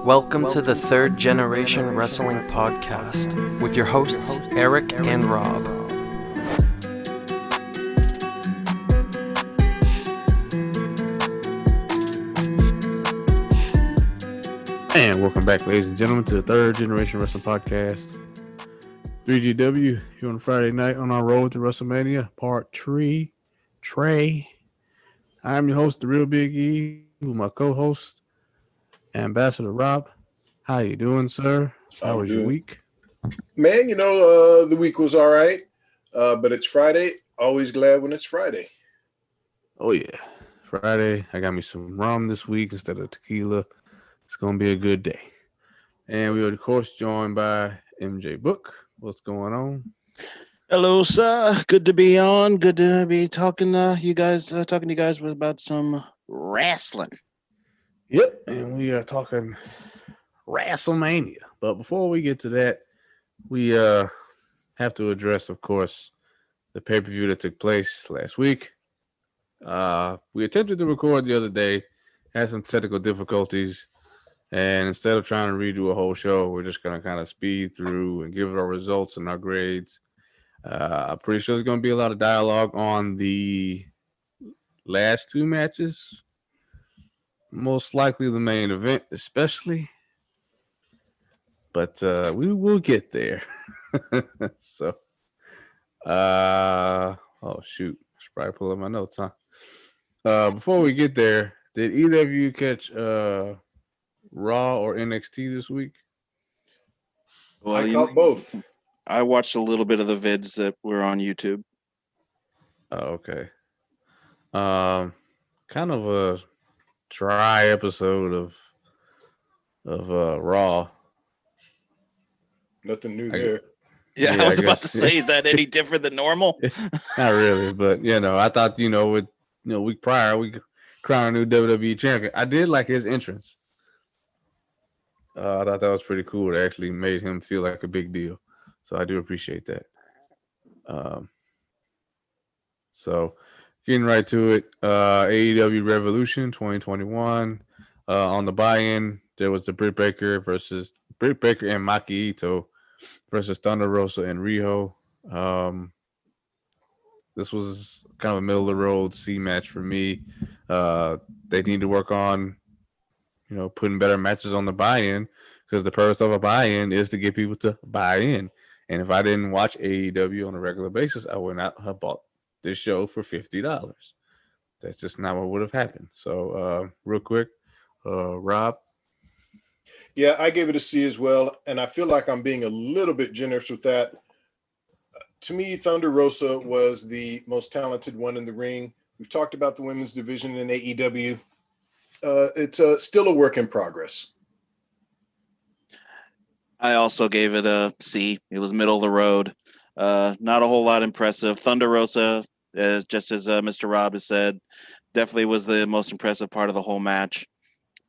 Welcome to the Third Generation Wrestling Podcast with your hosts, Eric and Rob. And welcome back, ladies and gentlemen, to the Third Generation Wrestling Podcast. 3GW here on Friday night on our road to Wrestlemania, part 3. Trey. I'm your host, DaReal Big E, with my co-host, Ambassador Rob. How you doing, sir? How was your week? Man, the week was all right, but it's Friday. Always glad when it's Friday. Oh, yeah. Friday. I got me some rum this week instead of tequila. It's going to be a good day. And we are, of course, joined by MJ Book. What's going on? Hello, sir. Good to be on. Good to be talking to you guys about some wrestling. Yep, and we are talking Wrestlemania. But before we get to that, we have to address, of course, the pay-per-view that took place last week. We attempted to record the other day, had some technical difficulties, and instead of trying to redo a whole show, we're just going to kind of speed through and give our results and our grades. I'm pretty sure there's going to be a lot of dialogue on the last two matches. Most likely the main event, especially. But we will get there. So, oh, shoot. I should probably pull up my notes, huh? Before we get there, did either of you catch Raw or NXT this week? Well, I caught both. I watched a little bit of the vids that were on YouTube. Oh, okay. Kind of a dry episode of Raw. Nothing new there. Yeah, I was about to say, is that any different than normal? Not really, but I thought with week prior we crowned a new WWE champion. I did like his entrance. I thought that was pretty cool. It actually made him feel like a big deal. So I do appreciate that. So getting right to it, AEW Revolution 2021. On the buy-in, there was the Britt Baker and Maki Ito versus Thunder Rosa and Rio. This was kind of a middle of the road C match for me. They need to work on, putting better matches on the buy-in, because the purpose of a buy-in is to get people to buy in. And if I didn't watch AEW on a regular basis, I would not have bought this show for $50. That's just not what would have happened. So, real quick, Rob. Yeah, I gave it a C as well, and I feel like I'm being a little bit generous with that. To me, Thunder Rosa was the most talented one in the ring. We've talked about the women's division in AEW. It's still a work in progress. I also gave it a C. It was middle of the road. Not a whole lot impressive. Thunder Rosa, just as Mr. Rob has said, definitely was the most impressive part of the whole match.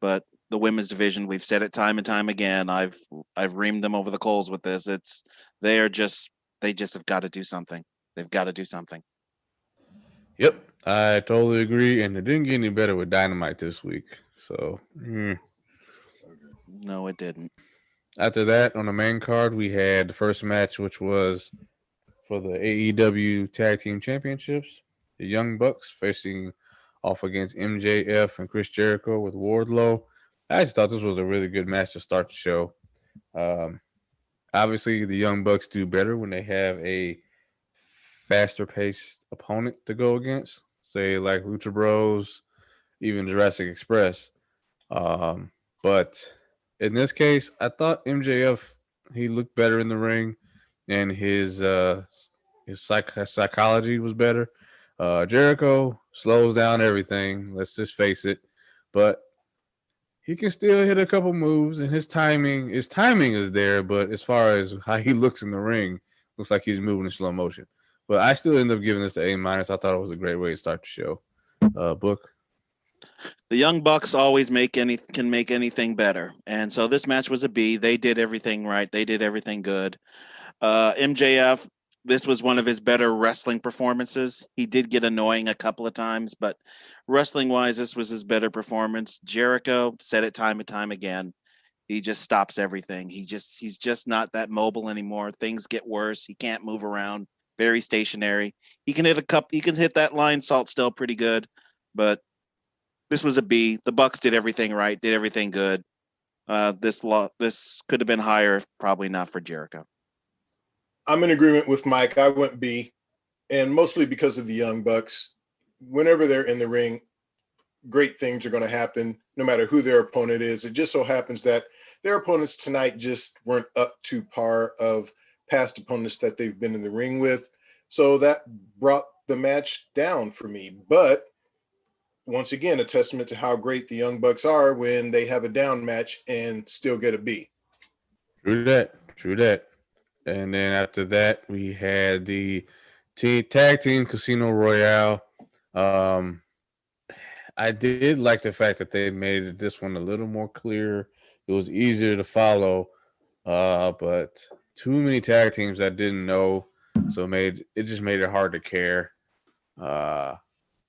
But the women's division, we've said it time and time again. I've reamed them over the coals with this. They just have got to do something. They've got to do something. Yep, I totally agree. And it didn't get any better with Dynamite this week. So, No, it didn't. After that, on the main card, we had the first match, which was for the AEW Tag Team Championships. The Young Bucks facing off against MJF and Chris Jericho with Wardlow. I just thought this was a really good match to start the show. Obviously, the Young Bucks do better when they have a faster-paced opponent to go against, say like Lucha Bros, even Jurassic Express. But in this case, I thought MJF, he looked better in the ring, and his psychology was better. Jericho slows down everything. Let's just face it. But he can still hit a couple moves, and his timing is there. But as far as how he looks in the ring, looks like he's moving in slow motion. But I still end up giving this an A-. I thought it was a great way to start the show. Book. The Young Bucks always can make anything better. And so this match was a B. They did everything right. They did everything good. MJF, this was one of his better wrestling performances. He did get annoying a couple of times, but wrestling-wise, this was his better performance. Jericho said it time and time again. he just stops everything. He's just not that mobile anymore. Things get worse. He can't move around. Very stationary. He can hit that line salt still pretty good, but this was a B. The Bucks did everything right, did everything good. This could have been higher, probably not for Jericho. I'm in agreement with Mike. I went B, and mostly because of the Young Bucks. Whenever they're in the ring, great things are going to happen, no matter who their opponent is. It just so happens that their opponents tonight just weren't up to par of past opponents that they've been in the ring with. So that brought the match down for me. But once again, a testament to how great the Young Bucks are when they have a down match and still get a B. True that. And then after that, we had the tag team Casino Royale. I did like the fact that they made this one a little more clear. It was easier to follow, but too many tag teams I didn't know, so it just made it hard to care.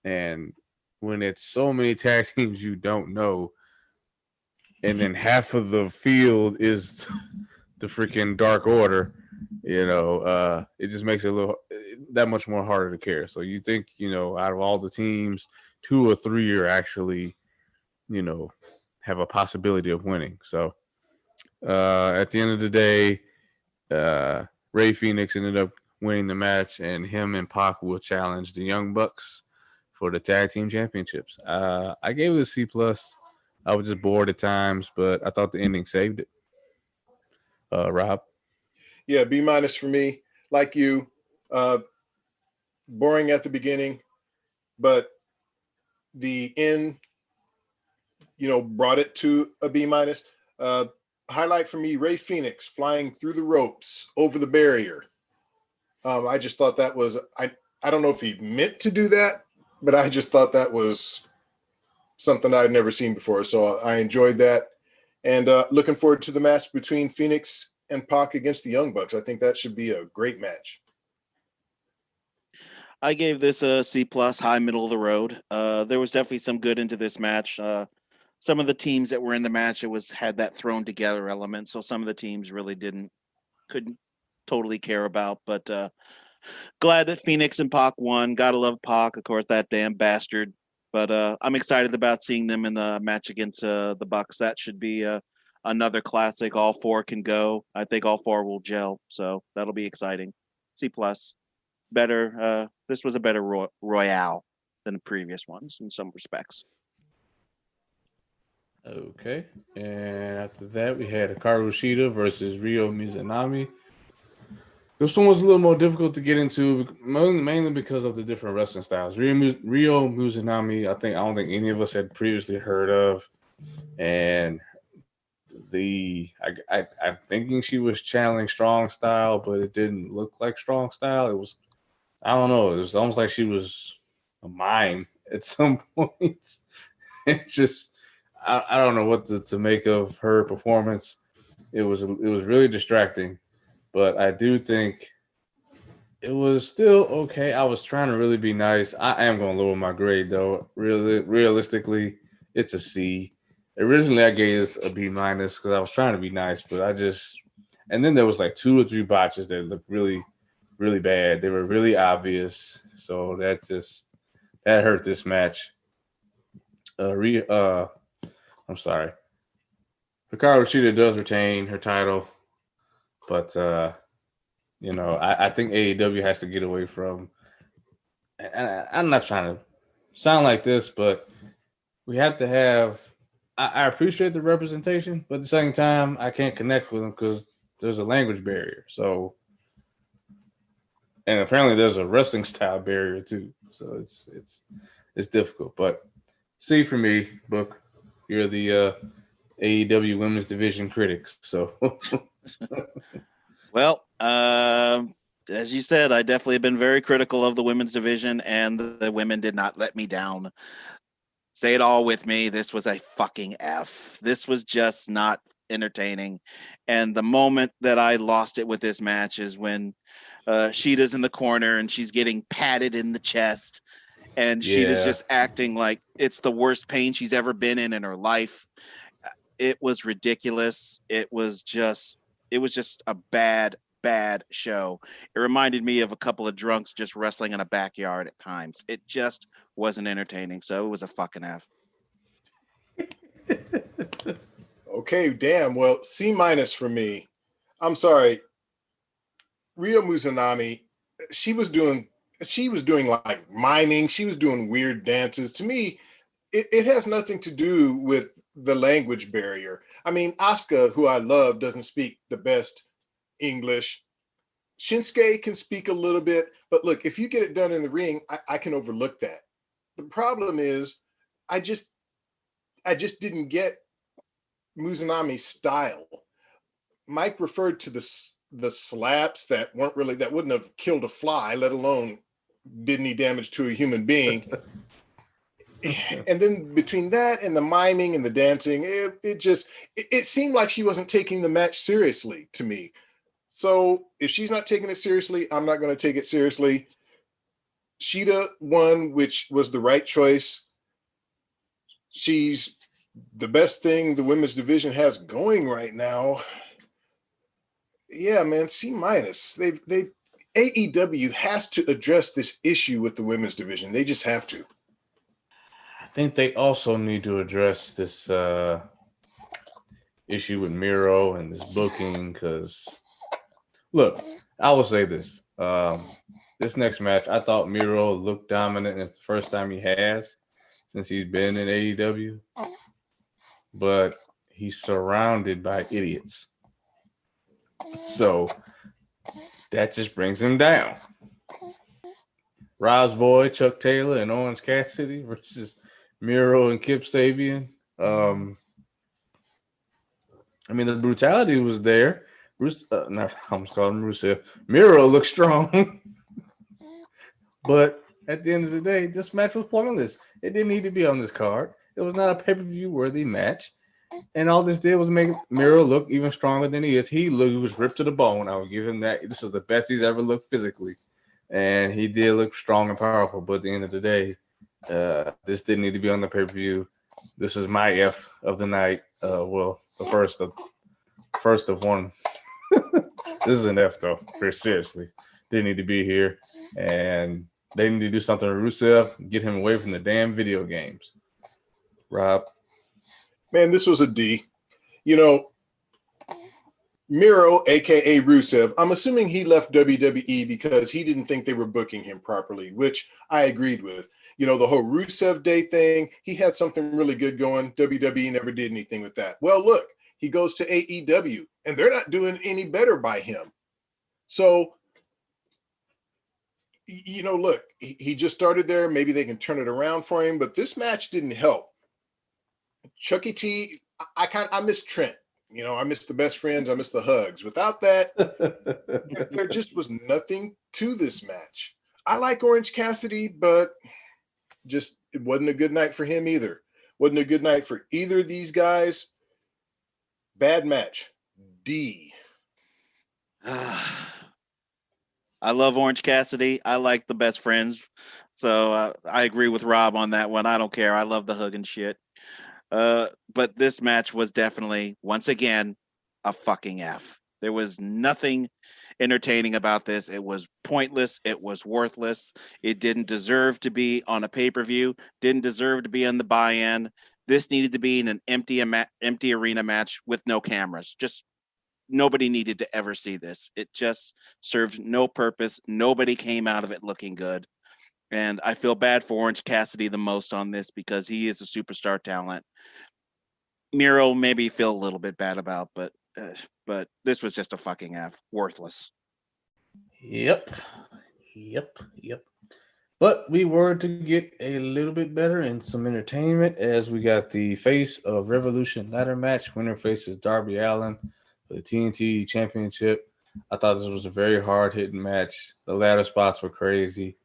And when it's so many tag teams you don't know, and then half of the field is the freaking Dark Order, it just makes it a little that much more harder to care. So you think, out of all the teams, 2 or 3 are actually, have a possibility of winning. So at the end of the day, Ray Phoenix ended up winning the match, and him and Pac will challenge the Young Bucks for the tag team championships. I gave it a C+. I was just bored at times, but I thought the ending saved it. Rob? Yeah, B- for me. Like you, boring at the beginning, but the end, brought it to a B-. Highlight for me, Ray Phoenix flying through the ropes over the barrier. I just thought that was, I don't know if he meant to do that, but I just thought that was something I'd never seen before. So I enjoyed that. And looking forward to the match between Phoenix and Pac against the Young Bucks. I think that should be a great match. I gave this a C+, high middle of the road. There was definitely some good into this match. Some of the teams that were in the match, had that thrown together element. So some of the teams really couldn't totally care about, but glad that Phoenix and Pac won. Gotta love Pac, of course, that damn bastard. But I'm excited about seeing them in the match against the Bucks. That should be another classic. All 4 can go. I think all 4 will gel. So that'll be exciting. C+. Better. This was a better Royale than the previous ones in some respects. Okay. And after that, we had Karushita versus Rio Mizunami. This one was a little more difficult to get into, mainly because of the different wrestling styles. Rio Mizunami, I don't think any of us had previously heard of. And I'm thinking she was channeling strong style, but it didn't look like strong style. It was, I don't know, it was almost like she was a mime at some points. It just, I don't know what to make of her performance. It was really distracting, but I do think it was still okay. I was trying to really be nice. I am going to lower my grade though. Realistically, it's a C. Originally, I gave this a B- because I was trying to be nice, but and then there was like 2 or 3 botches that looked really, really bad. They were really obvious, so that hurt this match. I'm sorry. Hikaru Shida does retain her title, but I think AEW has to get away from. And I'm not trying to sound like this, but we have to have. I appreciate the representation, but at the same time, I can't connect with them because there's a language barrier. So, and apparently there's a wrestling style barrier too. So it's difficult. But C for me, Book. You're the AEW Women's Division critics. So, well, as you said, I definitely have been very critical of the women's division, and the women did not let me down. Say it all with me. This was a fucking F. This was just not entertaining. And the moment that I lost it with this match is when Sheeta's in the corner and she's getting patted in the chest. And Sheeta's just acting like it's the worst pain she's ever been in her life. it was ridiculous. It was just a bad show. It reminded me of a couple of drunks just wrestling in a backyard at times. It just wasn't entertaining. So it was a fucking F. Okay, damn. Well, C minus for me. I'm sorry. Rio Mizunami, she was doing like miming. She was doing weird dances. To me, it has nothing to do with the language barrier. I mean, Asuka, who I love, doesn't speak the best English. Shinsuke can speak a little bit, but look, if you get it done in the ring, I can overlook that. The problem is, I just didn't get Mizunami's style. Mike referred to the slaps that wouldn't have killed a fly, let alone did any damage to a human being. And then between that and the miming and the dancing, it seemed like she wasn't taking the match seriously to me. So if she's not taking it seriously, I'm not going to take it seriously. Shida won, which was the right choice. She's the best thing the women's division has going right now. Yeah, man, C minus. AEW has to address this issue with the women's division. They just have to. I think they also need to address this issue with Miro and this booking because, look, I will say this. This next match, I thought Miro looked dominant, and it's the first time he has since he's been in AEW. But he's surrounded by idiots. So that just brings him down. Rob's boy, Chuck Taylor, and Orange Cassidy versus Miro and Kip Sabian. I mean, the brutality was there. I almost called him Rusev. Miro looked strong. But at the end of the day, this match was pointless. It didn't need to be on this card. It was not a pay-per-view worthy match. And all this did was make Miro look even stronger than he is. He was ripped to the bone. I would give him that. This is the best he's ever looked physically. And he did look strong and powerful. But at the end of the day, this didn't need to be on the pay-per-view. This is my F of the night. Well, the first of one. This is an F, though. Very seriously. They need to be here. And they need to do something with Rusev, get him away from the damn video games. Rob? Man, this was a D. You know, Miro, a.k.a. Rusev, I'm assuming he left WWE because he didn't think they were booking him properly, which I agreed with. You know, the whole Rusev Day thing, he had something really good going. WWE never did anything with that. Well, look, he goes to AEW, and they're not doing any better by him. So, you know, look, he just started there. Maybe they can turn it around for him, but this match didn't help. Chucky T, I miss Trent. You know, I miss the best friends. I miss the hugs. Without that, there just was nothing to this match. I like Orange Cassidy, but just it wasn't a good night for him either. Wasn't a good night for either of these guys. Bad match. D. I love Orange Cassidy. I like the best friends. So I agree with Rob on that one. I don't care. I love the hug and shit. But this match was definitely, once again, a fucking F. There was nothing entertaining about this. It was pointless. It was worthless. It didn't deserve to be on a pay-per-view. Didn't deserve to be on the buy-in. This needed to be in an empty arena match with no cameras. Just nobody needed to ever see this. It just served no purpose. Nobody came out of it looking good. And I feel bad for Orange Cassidy the most on this because he is a superstar talent. Miro maybe feel a little bit bad about, but this was just a fucking F. Worthless. Yep. But we were to get a little bit better and some entertainment as we got the face of Revolution ladder match. Winner faces Darby Allen for the TNT Championship. I thought this was a very hard-hitting match. The ladder spots were crazy.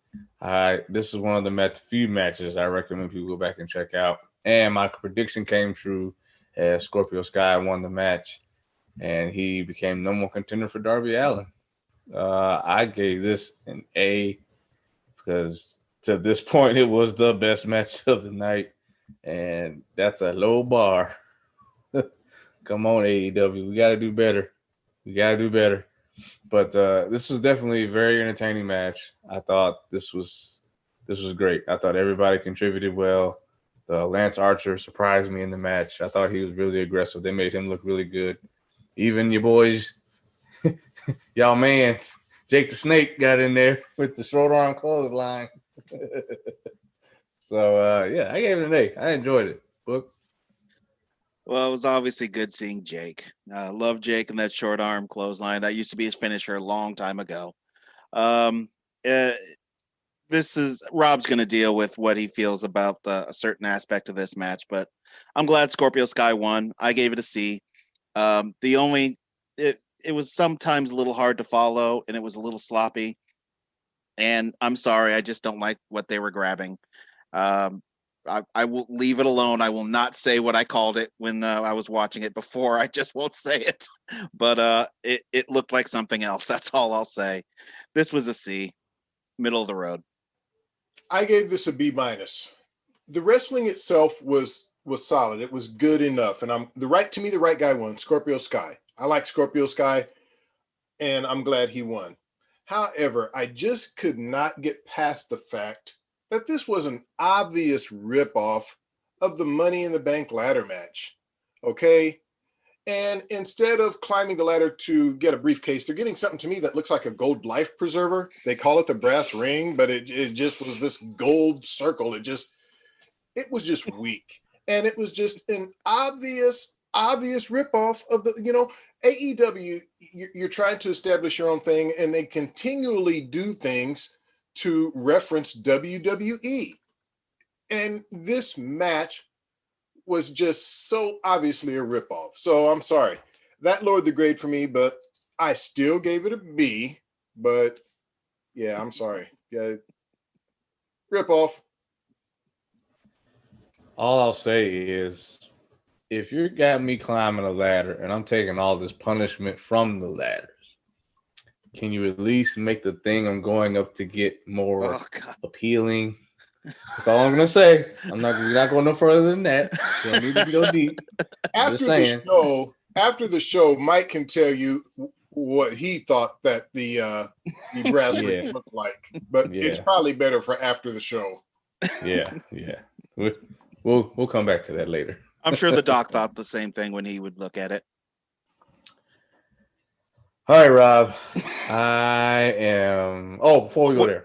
This is one of the few matches I recommend people go back and check out. And my prediction came true as Scorpio Sky won the match, and he became number one contender for Darby Allen. I gave this an A because to this point it was the best match of the night, and that's a low bar. Come on, AEW. We got to do better. But this was definitely a very entertaining match. I thought this was great. I thought everybody contributed well. Lance Archer surprised me in the match. I thought he was really aggressive. They made him look really good. Even your boys, y'all mans, Jake the Snake got in there with the short arm clothesline. So, yeah, I gave it an A. I enjoyed it. Book. Well, it was obviously good seeing Jake. Love Jake and that short arm clothesline. That used to be his finisher a long time ago. This is Rob's going to deal with what he feels about a certain aspect of this match, but I'm glad Scorpio Sky won. I gave it a C. It was sometimes a little hard to follow, and it was a little sloppy. And I'm sorry, I just don't like what they were grabbing. I will leave it alone. I will not say what I called it when I was watching it before. I just won't say it. But it looked like something else. That's all I'll say. This was a C, middle of the road. I gave this a B minus. The wrestling itself was solid. It was good enough, and the right guy won. Scorpio Sky. I like Scorpio Sky, and I'm glad he won. However, I just could not get past the fact that this was an obvious ripoff of the Money in the Bank ladder match. Okay. And instead of climbing the ladder to get a briefcase, they're getting something to me that looks like a gold life preserver. They call it the brass ring, but it just was this gold circle. It was just weak. And it was just an obvious ripoff of the, AEW, you're trying to establish your own thing, and they continually do things to reference WWE. And this match was just so obviously a ripoff. So I'm sorry. That lowered the grade for me, but I still gave it a B. But yeah, I'm sorry. Yeah, ripoff. All I'll say is, if you got me climbing a ladder and I'm taking all this punishment from the ladders, can you at least make the thing I'm going up to get more appealing? That's all I'm gonna say. We're not going no further than that. You don't need to go deep. After the show, Mike can tell you what he thought that the brass ring looked like, but it's probably better for after the show. Yeah. We'll come back to that later. I'm sure the doc thought the same thing when he would look at it. All right, Rob. Before we go there.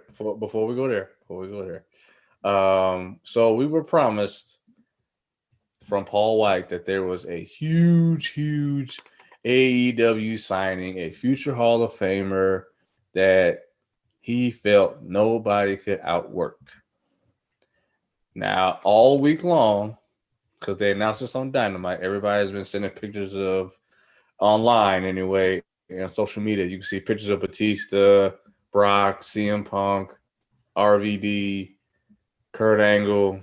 So we were promised from Paul White that there was a huge AEW signing, a future Hall of Famer that he felt nobody could outwork. Now, all week long, because they announced this on Dynamite, everybody's been sending pictures of online anyway, on social media. You can see pictures of Batista, Brock, CM Punk, RVD, Kurt Angle.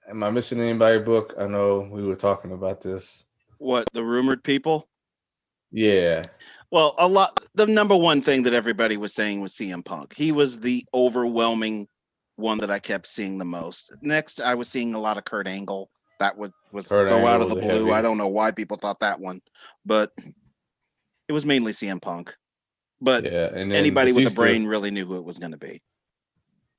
Am I missing anybody, Book? I know we were talking about this. What, the rumored people? Yeah. Well, the number one thing that everybody was saying was CM Punk. He was the overwhelming one that I kept seeing the most. Next, I was seeing a lot of Kurt Angle. That was so out of the blue. Heavy. I don't know why people thought that one, but it was mainly CM Punk. But anybody with a brain really knew who it was going to be.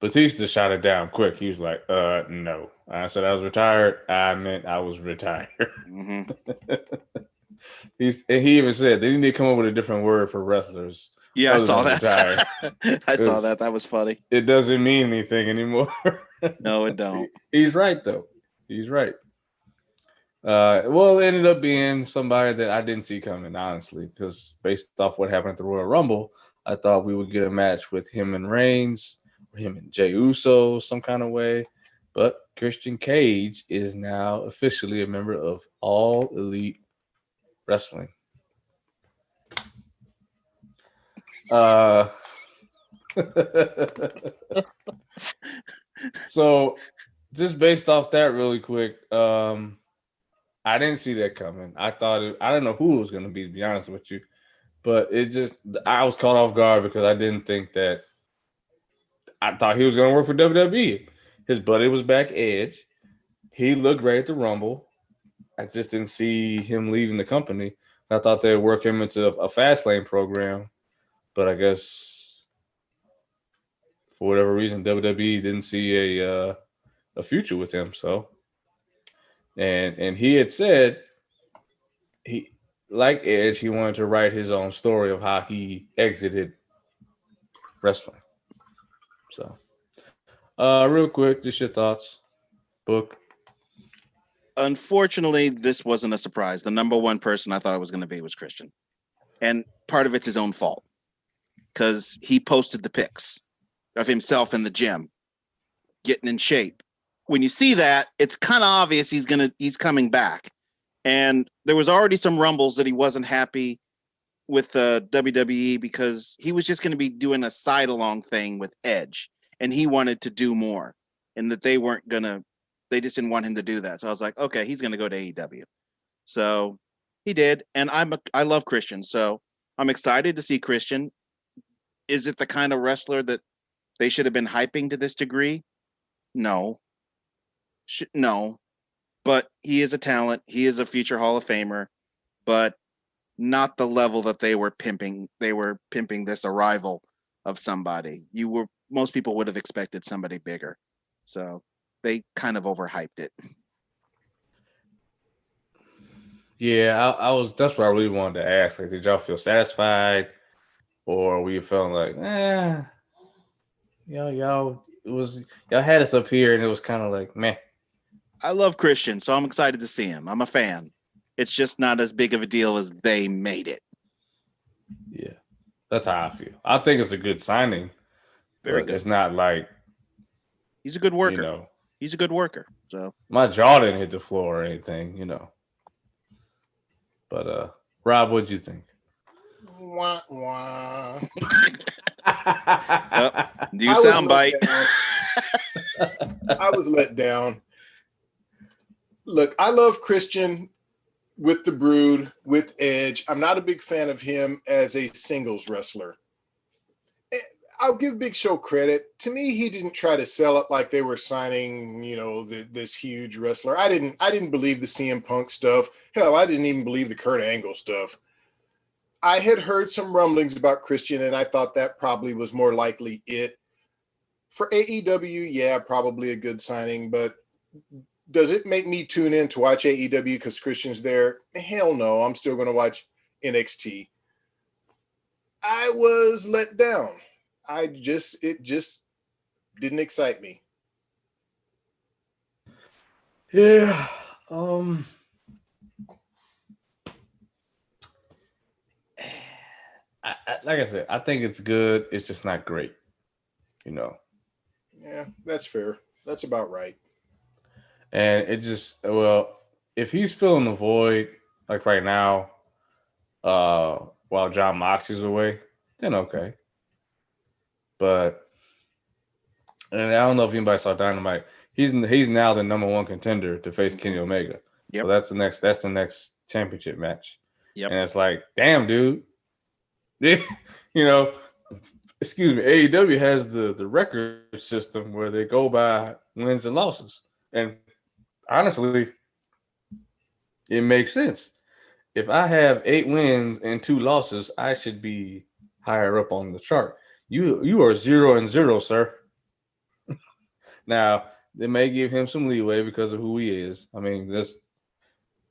Batista shot it down quick. He was like, no. I said I was retired. I meant I was retired. Mm-hmm. He even said they need to come up with a different word for wrestlers. Yeah, I saw that. I saw that. That was funny. It doesn't mean anything anymore. No, it don't. He's right, though. He's right. Well, it ended up being somebody that I didn't see coming, honestly, because based off what happened at the Royal Rumble, I thought we would get a match with him and Reigns, or him and Jey Uso, some kind of way. But Christian Cage is now officially a member of All Elite Wrestling. So just based off that really quick, I didn't see that coming. I didn't know who it was going to be honest with you, but I was caught off guard because I didn't think that. I thought he was going to work for WWE. His buddy was back Edge. He looked great at the Rumble. I just didn't see him leaving the company. I thought they'd work him into a Fastlane program, but I guess for whatever reason, WWE didn't see a future with him. So, and he had said he, like Edge, he wanted to write his own story of how he exited wrestling. So, real quick, just your thoughts, Book. Unfortunately, this wasn't a surprise. The number one person I thought it was going to be was Christian. And part of it's his own fault because he posted the pics of himself in the gym getting in shape. When you see that, it's kind of obvious he's coming back. And there was already some rumbles that he wasn't happy with the WWE because he was just going to be doing a side along thing with Edge, and he wanted to do more, and that they just didn't want him to do that. So I was like, okay, he's going to go to AEW. So he did, and I love Christian, so I'm excited to see Christian. Is it the kind of wrestler that they should have been hyping to this degree? No. No. But he is a talent. He is a future Hall of Famer, but not the level that they were pimping. They were pimping this arrival of somebody. Most people would have expected somebody bigger. So they kind of overhyped it. Yeah, that's what I really wanted to ask. Like, did y'all feel satisfied, or were you feeling like, y'all had us up here, and it was kind of like, meh. I love Christian, so I'm excited to see him. I'm a fan. It's just not as big of a deal as they made it. Yeah, that's how I feel. I think it's a good signing. Very good. It's not like he's a good worker. He's a good worker. So my jaw didn't hit the floor or anything, But Rob, what'd you think? Wah, wah. New soundbite. I was let down. Look, I love Christian with the Brood, with Edge. I'm not a big fan of him as a singles wrestler. I'll give Big Show credit. To me, he didn't try to sell it like they were signing, this huge wrestler. I didn't believe the CM Punk stuff. Hell, I didn't even believe the Kurt Angle stuff. I had heard some rumblings about Christian, and I thought that probably was more likely it. For AEW, yeah, probably a good signing, but does it make me tune in to watch AEW because Christian's there? Hell no, I'm still going to watch NXT. I was let down. It just didn't excite me. Yeah. Like I said, I think it's good. It's just not great. Yeah, that's fair. That's about right. And it just, if he's filling the void, like right now, while John Moxley's away, then okay. But, and I don't know if anybody saw Dynamite. He's now the number one contender to face Kenny Omega. Yep. So that's the next championship match. Yep. And it's like, damn, dude. Excuse me, AEW has the record system where they go by wins and losses. And honestly, it makes sense. If I have 8 wins and 2 losses, I should be higher up on the chart. You are 0-0, sir. Now, they may give him some leeway because of who he is. I mean, that's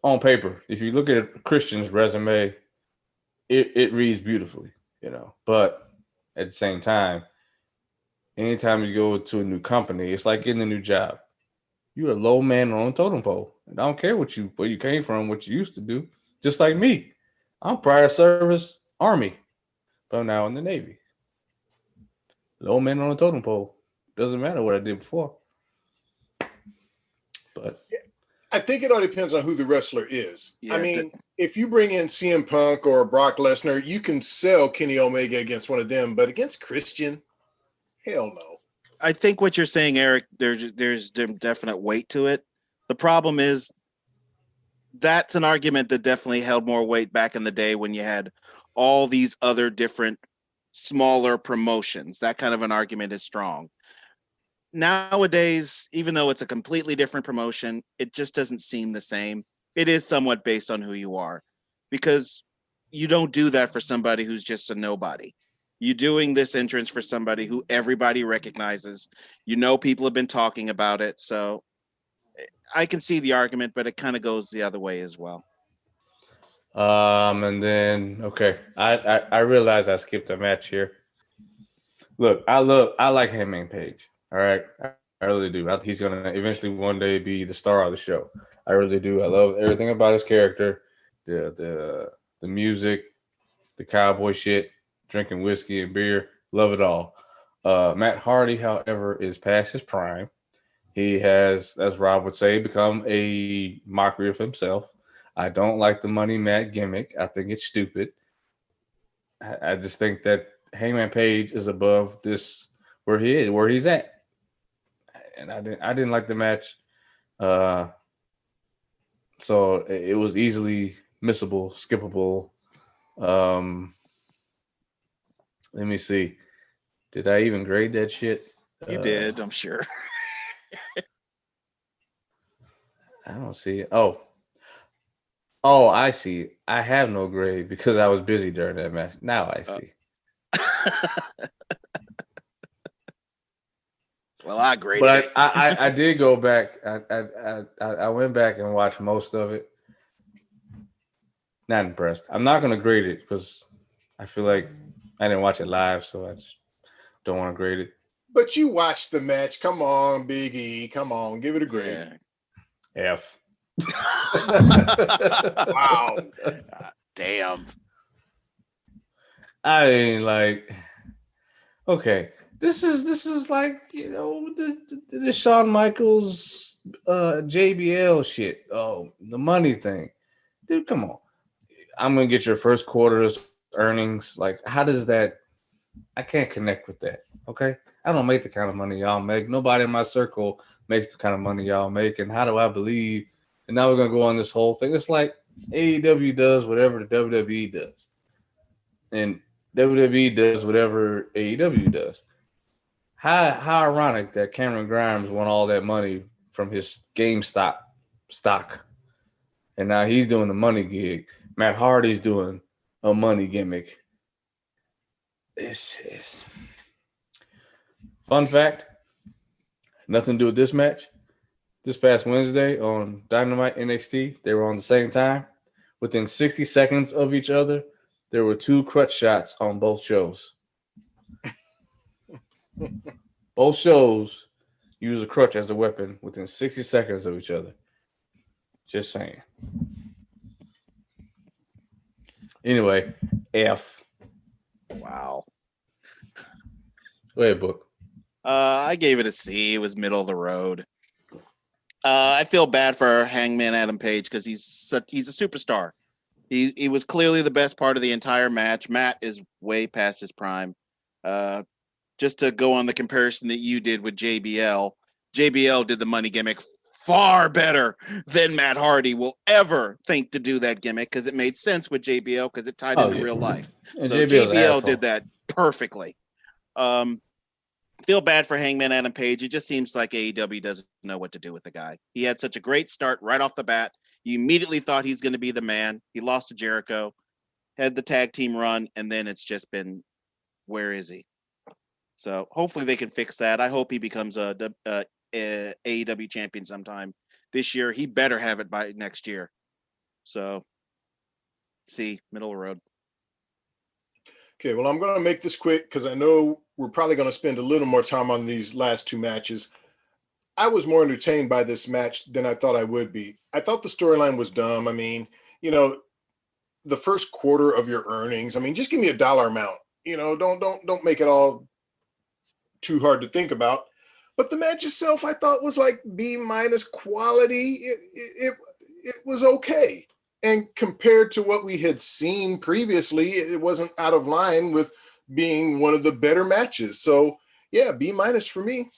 on paper. If you look at Christian's resume, it reads beautifully, But at the same time, anytime you go to a new company, it's like getting a new job. You're a low man on a totem pole. And I don't care where you came from, what you used to do. Just like me. I'm prior service Army, but I'm now in the Navy. Low man on a totem pole. Doesn't matter what I did before. But I think it all depends on who the wrestler is. Yeah, I mean, if you bring in CM Punk or Brock Lesnar, you can sell Kenny Omega against one of them, but against Christian, hell no. I think what you're saying, Eric, there's definite weight to it. The problem is that's an argument that definitely held more weight back in the day when you had all these other different smaller promotions. That kind of an argument is strong. Nowadays, even though it's a completely different promotion, it just doesn't seem the same. it is somewhat based on who you are, because you don't do that for somebody who's just a nobody. You're doing this entrance for somebody who everybody recognizes. You know, people have been talking about it, so I can see the argument, but it kind of goes the other way as well. And then okay, I realize I skipped a match here. Look, I like Hangman Page. All right, I really do. I think he's gonna eventually one day be the star of the show. I really do. I love everything about his character, the music, the cowboy shit, drinking whiskey and beer. Love it all. Matt Hardy, however, is past his prime. He has, as Rob would say, become a mockery of himself. I don't like the Money Matt gimmick. I think it's stupid. I just think that Hangman Page is above this where he's at. And I didn't like the match. So it was easily missable, skippable. Let me see. Did I even grade that shit? You did, I'm sure. I don't see it. Oh, I see. I have no grade because I was busy during that match. Now I see. Well, I graded But it. I did go back. I went back and watched most of it. Not impressed. I'm not going to grade it because I feel like I didn't watch it live, so I just don't want to grade it. But you watched the match. Come on, Big E. Come on, give it a grade. Yeah. F. Wow. Damn. I mean, like, okay, this is like, you know, the Shawn Michaels JBL shit. Oh, the money thing, dude. Come on, I'm gonna get your first quarter's earnings. Like, how does that? I can't connect with that. Okay, I don't make the kind of money y'all make. Nobody in my circle makes the kind of money y'all make. And how do I believe? And now we're gonna go on this whole thing. It's like AEW does whatever the WWE does, and WWE does whatever AEW does. How ironic that Cameron Grimes won all that money from his GameStop stock, and now he's doing the money gig. Matt Hardy's doing a money gimmick. It's fun fact. Nothing to do with this match. This past Wednesday on Dynamite NXT, they were on the same time. Within 60 seconds of each other, there were 2 crutch shots on both shows. Both shows use a crutch as a weapon within 60 seconds of each other. Just saying. Anyway, F. Wow. Go ahead, Book. I gave it a C. It was middle of the road. I feel bad for Hangman Adam Page because he's a superstar. He was clearly the best part of the entire match. Matt is way past his prime. Just to go on the comparison that you did with JBL, JBL did the money gimmick far better than Matt Hardy will ever think to do that gimmick because it made sense with JBL because it tied into real life. And so JBL's JBL did that perfectly. Feel bad for Hangman Adam Page. It just seems like AEW doesn't know what to do with the guy. He had such a great start right off the bat. You immediately thought he's going to be the man. He lost to Jericho, had the tag team run, and then it's just been, where is he? So hopefully they can fix that. I hope he becomes a AEW champion sometime this year. He better have it by next year. So, see, middle of the road. Okay, well, I'm going to make this quick because I know we're probably going to spend a little more time on these last 2 matches. I was more entertained by this match than I thought I would be. I thought the storyline was dumb. I mean, you know, the first quarter of your earnings. I mean, just give me a dollar amount. You know, don't make it all too hard to think about. But the match itself, I thought was like B- quality. It was okay. And compared to what we had seen previously, it wasn't out of line with being one of the better matches. So yeah, B- for me.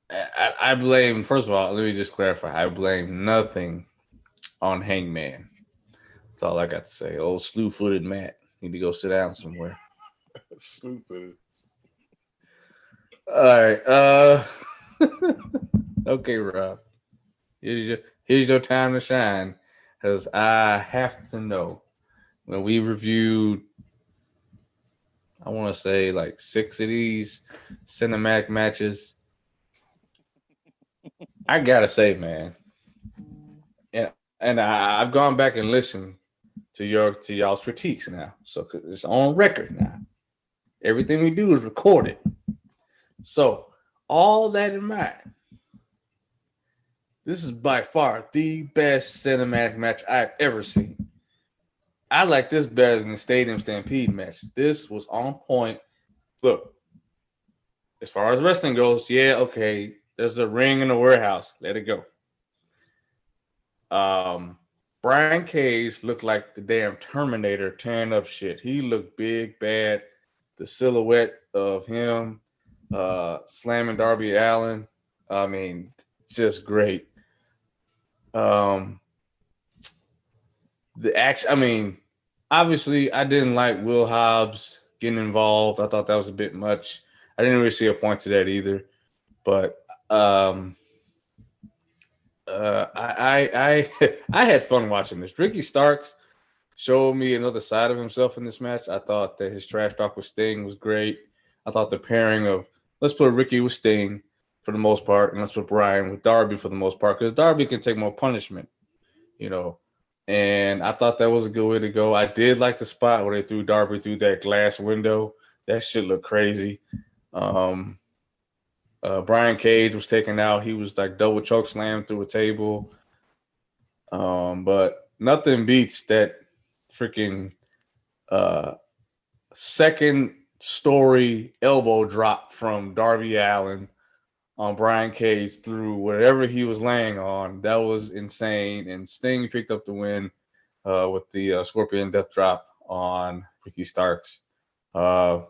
I blame, first of all, let me just clarify. I blame nothing on Hangman. That's all I got to say. Old slew-footed Matt. Need to go sit down somewhere. Slew-footed. All right. Okay, Rob. Here's your time to shine. Because I have to know. When we reviewed, I want to say like 6 of these cinematic matches, I gotta say, man, I've gone back and listened to y'all's critiques now, so it's on record now. Everything we do is recorded. So all that in mind, this is by far the best cinematic match I've ever seen. I like this better than the Stadium Stampede match. This was on point. Look, as far as wrestling goes, yeah, okay. There's a ring in the warehouse. Let it go. Brian Cage looked like the damn Terminator tearing up shit. He looked big, bad. The silhouette of him slamming Darby Allen. I mean, just great. The action. I mean, obviously, I didn't like Will Hobbs getting involved. I thought that was a bit much. I didn't really see a point to that either. But I I had fun watching this. Ricky Starks showed me another side of himself in this match. I thought that his trash talk with Sting was great. I thought the pairing of let's put Ricky with Sting for the most part, and let's put Bryan with Darby for the most part, because Darby can take more punishment, you know. And I thought that was a good way to go. I did like the spot where they threw Darby through that glass window. That shit looked crazy. Brian Cage was taken out. He was like double choke slammed through a table. But nothing beats that freaking second story elbow drop from Darby Allen on Brian Cage through whatever he was laying on. That was insane. And Sting picked up the win with the Scorpion Death Drop on Ricky Starks. Was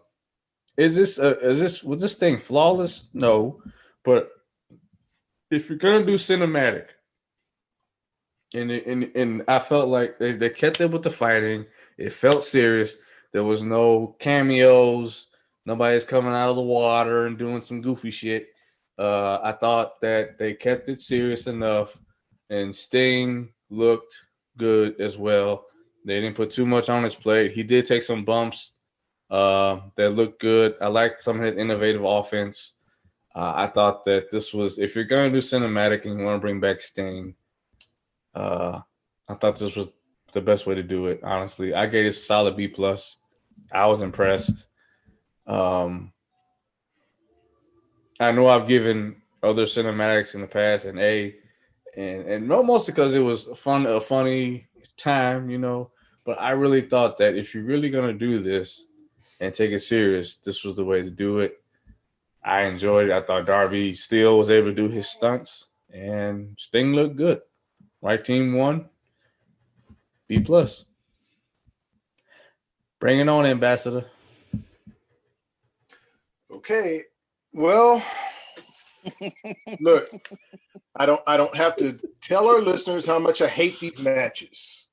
this thing flawless? No, but if you're gonna do cinematic, and I felt like they kept it with the fighting. It felt serious. There was no cameos. Nobody's coming out of the water and doing some goofy shit. I thought that they kept it serious enough, and Sting looked good as well. They didn't put too much on his plate. He did take some bumps that looked good. I liked some of his innovative offense. I thought that this was, if you're going to do cinematic and you want to bring back Sting, I thought this was the best way to do it. Honestly, I gave this a solid B+. I was impressed. I know I've given other cinematics in the past an A, and mostly because it was a funny time, you know. But I really thought that if you're really gonna do this and take it serious, this was the way to do it. I enjoyed it. I thought Darby still was able to do his stunts, and Sting looked good. Right team won. B+. Bring it on, Ambassador. Okay. Well, look, I don't have to tell our listeners how much I hate these matches.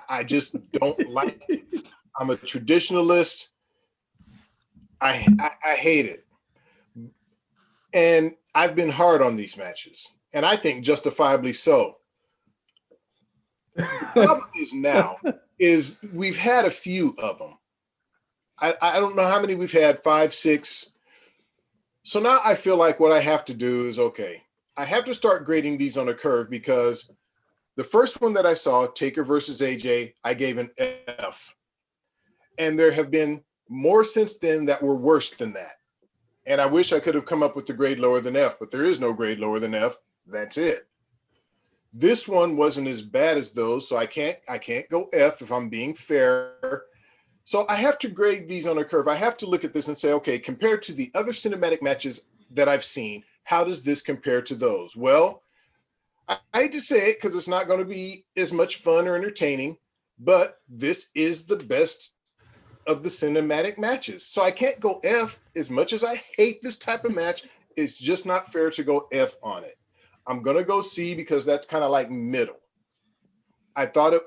I just don't like it. I'm a traditionalist. I hate it. And I've been hard on these matches, and I think justifiably so. The problem is now is we've had a few of them. I don't know how many we've had, 5, 6. So now I feel like what I have to do is, okay, I have to start grading these on a curve, because the first one that I saw, Taker versus AJ, I gave an F. And there have been more since then that were worse than that. And I wish I could have come up with the grade lower than F, but there is no grade lower than F. That's it. This one wasn't as bad as those, so I can't go F if I'm being fair. So I have to grade these on a curve. I have to look at this and say, okay, compared to the other cinematic matches that I've seen, how does this compare to those? Well, I hate to say it because it's not going to be as much fun or entertaining, but this is the best of the cinematic matches. So I can't go F. As much as I hate this type of match, it's just not fair to go F on it. I'm going to go C because that's kind of like middle. I thought,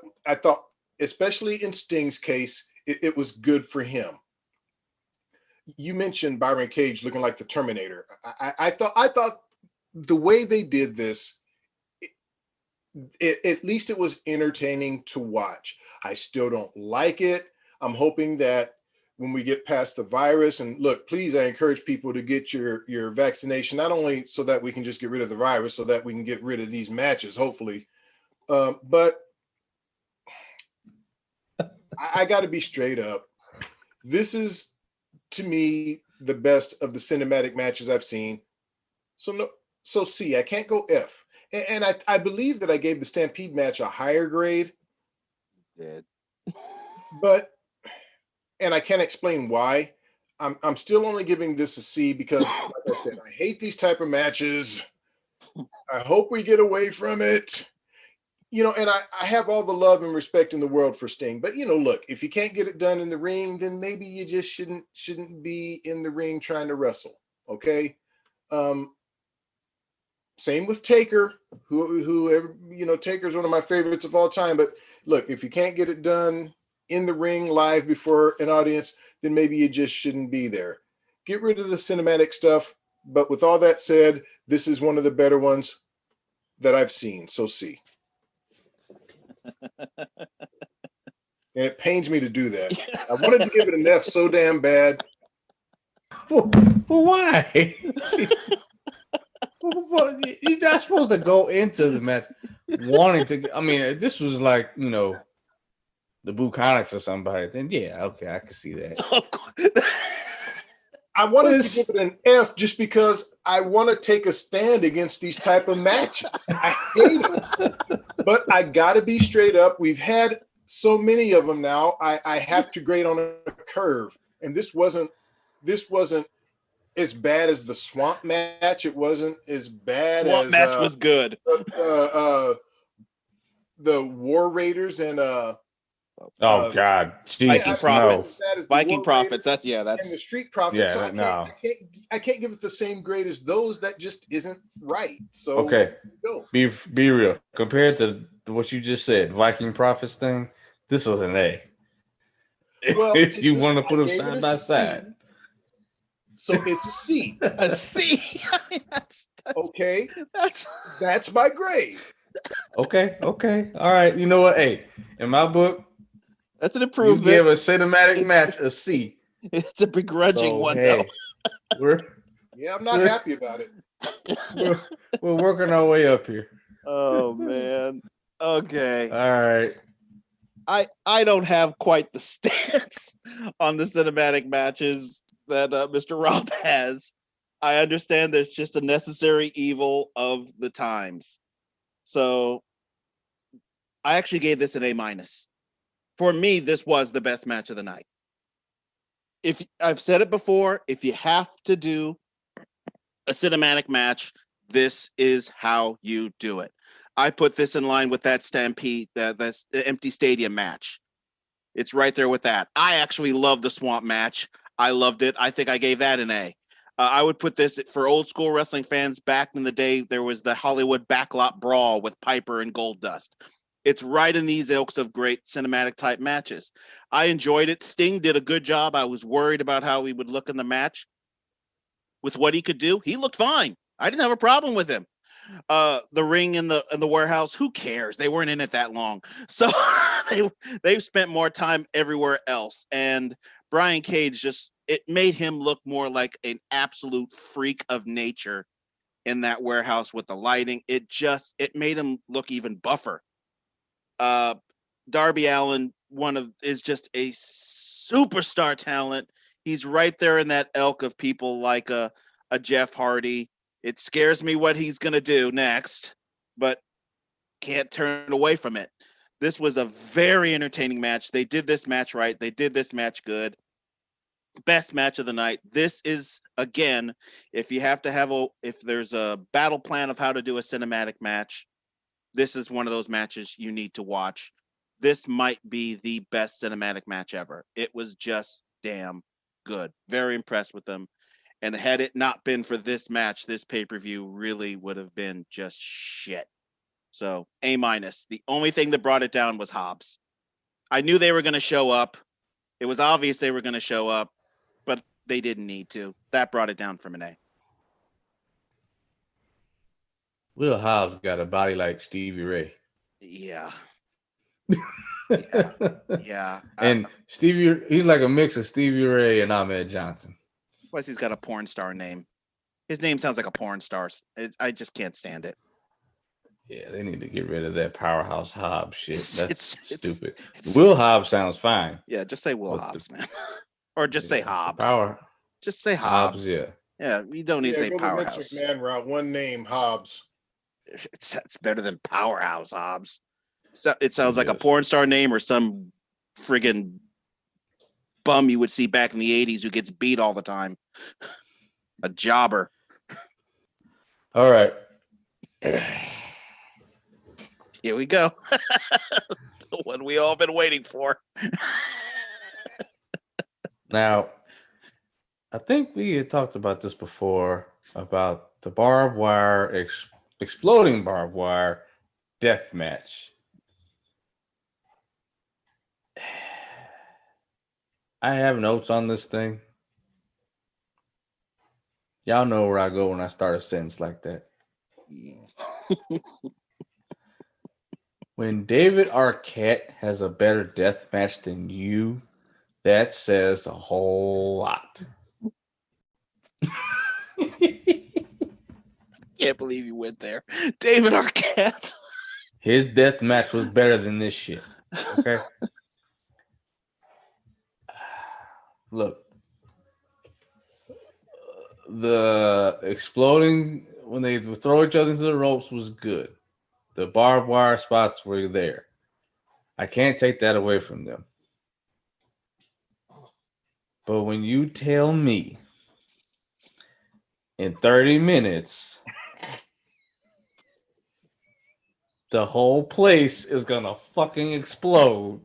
especially in Sting's case, it was good for him. you mentioned Byron Cage looking like the Terminator. I thought the way they did this, at least it was entertaining to watch. I still don't like it. I'm hoping that when we get past the virus, and look, please, I encourage people to get your vaccination, not only so that we can just get rid of the virus, so that we can get rid of these matches, hopefully. But I got to be straight up. This is, to me, the best of the cinematic matches I've seen. So C, I can't go F. And I believe that I gave the Stampede match a higher grade. Did. But, and I can't explain why. I'm still only giving this a C because, like I said, I hate these type of matches. I hope we get away from it. And I have all the love and respect in the world for Sting. But, look, if you can't get it done in the ring, then maybe you just shouldn't be in the ring trying to wrestle. Okay? Same with Taker, who Taker's one of my favorites of all time. But look, if you can't get it done in the ring live before an audience, then maybe you just shouldn't be there. Get rid of the cinematic stuff. But with all that said, this is one of the better ones that I've seen. So C. And it pains me to do that. I wanted to give it an F so damn bad. Well, why? Well, you're not supposed to go into the match wanting to. I mean, this was like, the Buconics or somebody. Then yeah, okay, I can see that. Of course. I wanted to give it an F just because I want to take a stand against these type of matches. I hate them, but I got to be straight up. We've had so many of them now. I have to grade on a curve, and this wasn't as bad as the Swamp match. It wasn't as bad Swamp as match was good. The War Raiders and God, Jesus, Viking Profits. No. Viking Profits. And That's the Street Profits. Yeah, So I can't give it the same grade as those. That just isn't right. So okay, go. be real. Compared to what you just said, Viking Profits thing, this was an A. Well, If you want to put them side by side, so it's a C. a C. that's Okay, that's that's my grade. okay, all right. You know what? Hey, in my book, an you improvement. give a cinematic match a C. It's a begrudging So, one, hey, Yeah, I'm not happy about it. we're working our way up here. though. Oh man. Okay. All right. I don't have quite the stance on the cinematic matches that Mr. Rob has. I understand there's just a necessary evil of the times. So I actually gave this an A-. For me, this was the best match of the night. If I've said it before, if you have to do a cinematic match, this is how you do it. I put this in line with that Stampede, that's the empty stadium match. It's right there with that. I actually love the Swamp match. I loved it. I think I gave that an A. I would put this for old school wrestling fans. Back in the day, there was the Hollywood Backlot Brawl with Piper and Goldust. It's right in these ilks of great cinematic type matches. I enjoyed it. Sting did a good job. I was worried about how he would look in the match. With what he could do, he looked fine. I didn't have a problem with him. The ring in the warehouse, who cares? They weren't in it that long. So they've spent more time everywhere else. And Brian Cage it made him look more like an absolute freak of nature in that warehouse with the lighting. It made him look even buffer. Darby Allen is just a superstar talent. He's right there in that ilk of people like a Jeff Hardy. It scares me what he's going to do next, but can't turn away from it. This was a very entertaining match. They did this match right. They did this match good. Best match of the night. This is, again, if there's a battle plan of how to do a cinematic match, this is one of those matches you need to watch. This might be the best cinematic match ever. It was just damn good. Very impressed with them. And had it not been for this match, this pay-per-view really would have been just shit. So A-. The only thing that brought it down was Hobbs. I knew they were going to show up. It was obvious they were going to show up, but They didn't need to. That brought it down from an A. Will Hobbs got a body like Stevie Ray. Yeah. Yeah. Yeah. And Stevie, he's like a mix of Stevie Ray and Ahmed Johnson. Plus, he's got a porn star name. His name sounds like a porn star. I just can't stand it. Yeah, they need to get rid of that Powerhouse Hobbs shit. That's stupid. It's Will Hobbs sounds fine. Yeah, just say Will Hobbs, man. Or just say Hobbs. Just say Hobbs, Hobbs. yeah. Yeah, you don't need to say go Powerhouse. The Vince McMahon route, one name, Hobbs. It's better than Powerhouse Hobbs. So it sounds like a porn star name or some friggin' bum you would see back in the 80s who gets beat all the time. A jobber. All right. Here we go. The one we all been waiting for. Now, I think we had talked about this before, about the barbed wire, exploding barbed wire death match. I have notes on this thing. Y'all know where I go when I start a sentence like that. When David Arquette has a better death match than you, that says a whole lot. Can't believe you went there. David Arquette. His death match was better than this shit. Okay. Look. The exploding when they would throw each other into the ropes was good. The barbed wire spots were there. I can't take that away from them. But when you tell me in 30 minutes the whole place is gonna fucking explode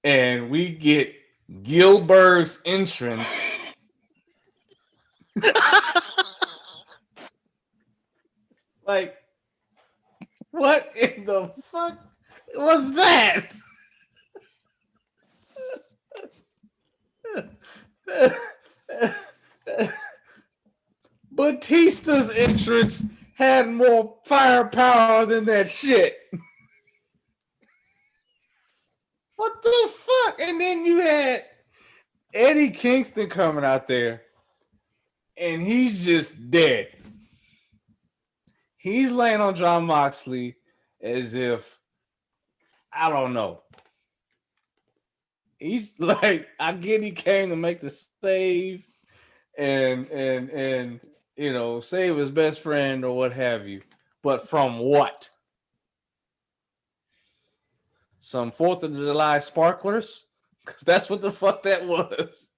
and we get Gilbert's entrance like, what in the fuck was that? Batista's entrance had more firepower than that shit. What the fuck? And then you had Eddie Kingston coming out there, and he's just dead. He's laying on Jon Moxley as if, I don't know. He's like, I get he came to make the save and you know, save his best friend or what have you. But from what? Some 4th of July sparklers? Because that's what the fuck that was.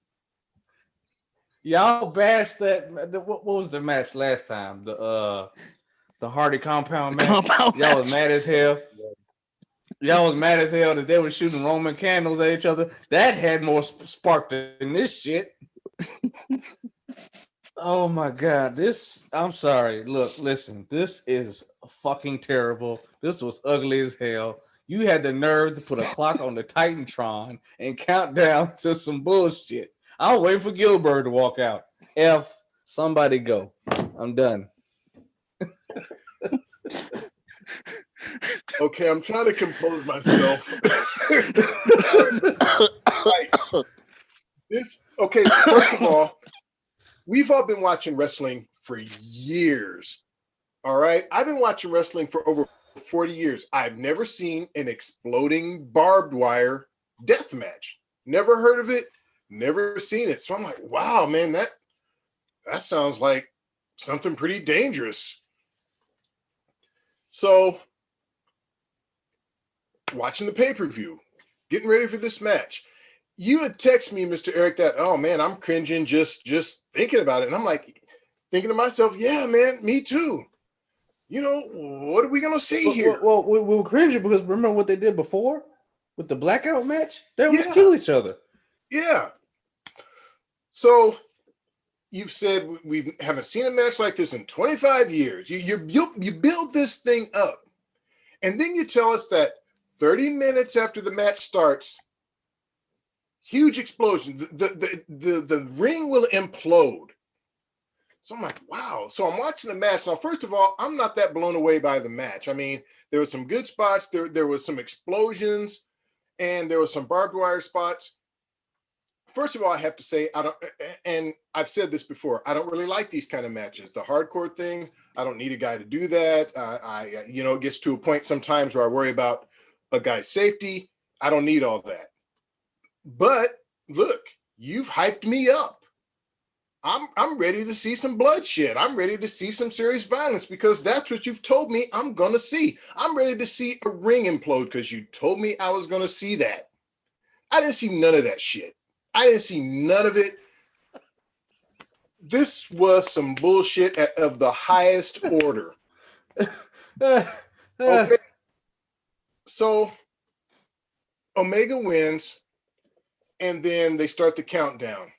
Y'all bashed that. What was the match last time? The Hardy compound match. Y'all was mad as hell. Y'all was mad as hell that they were shooting Roman candles at each other. That had more spark than this shit. Oh my God. I'm sorry. Look, listen, this is fucking terrible. This was ugly as hell. You had the nerve to put a clock on the Titantron and count down to some bullshit. I'll wait for Gilbert to walk out. Somebody go. I'm done. Okay, I'm trying to compose myself. Okay, first of all, we've all been watching wrestling for years. All right. I've been watching wrestling for over 40 years. I've never seen an exploding barbed wire death match. Never heard of it, never seen it. So I'm like, wow, man, that sounds like something pretty dangerous. So watching the pay-per-view, getting ready for this match. You had texted me, Mr. Eric, that, oh man, I'm cringing just thinking about it. And I'm like, thinking to myself, yeah, man, me too. You know, what are we going to see here? Well, we were cringing because remember what they did before with the blackout match? They almost kill each other. Yeah. So you've said we haven't seen a match like this in 25 years. You build this thing up. And then you tell us that 30 minutes after the match starts, huge explosion. The ring will implode. So I'm like, wow. So I'm watching the match. Now, first of all, I'm not that blown away by the match. I mean, there were some good spots. There was some explosions, and there was some barbed wire spots. First of all, I have to say, I don't, and I've said this before, I don't really like these kind of matches. The hardcore things, I don't need a guy to do that. It gets to a point sometimes where I worry about a guy's safety. I don't need all that. But look, you've hyped me up. I'm ready to see some bloodshed. I'm ready to see some serious violence because that's what you've told me I'm going to see. I'm ready to see a ring implode because you told me I was going to see that. I didn't see none of that shit. I didn't see none of it. This was some bullshit of the highest order. Okay. So Omega wins, and then they start the countdown.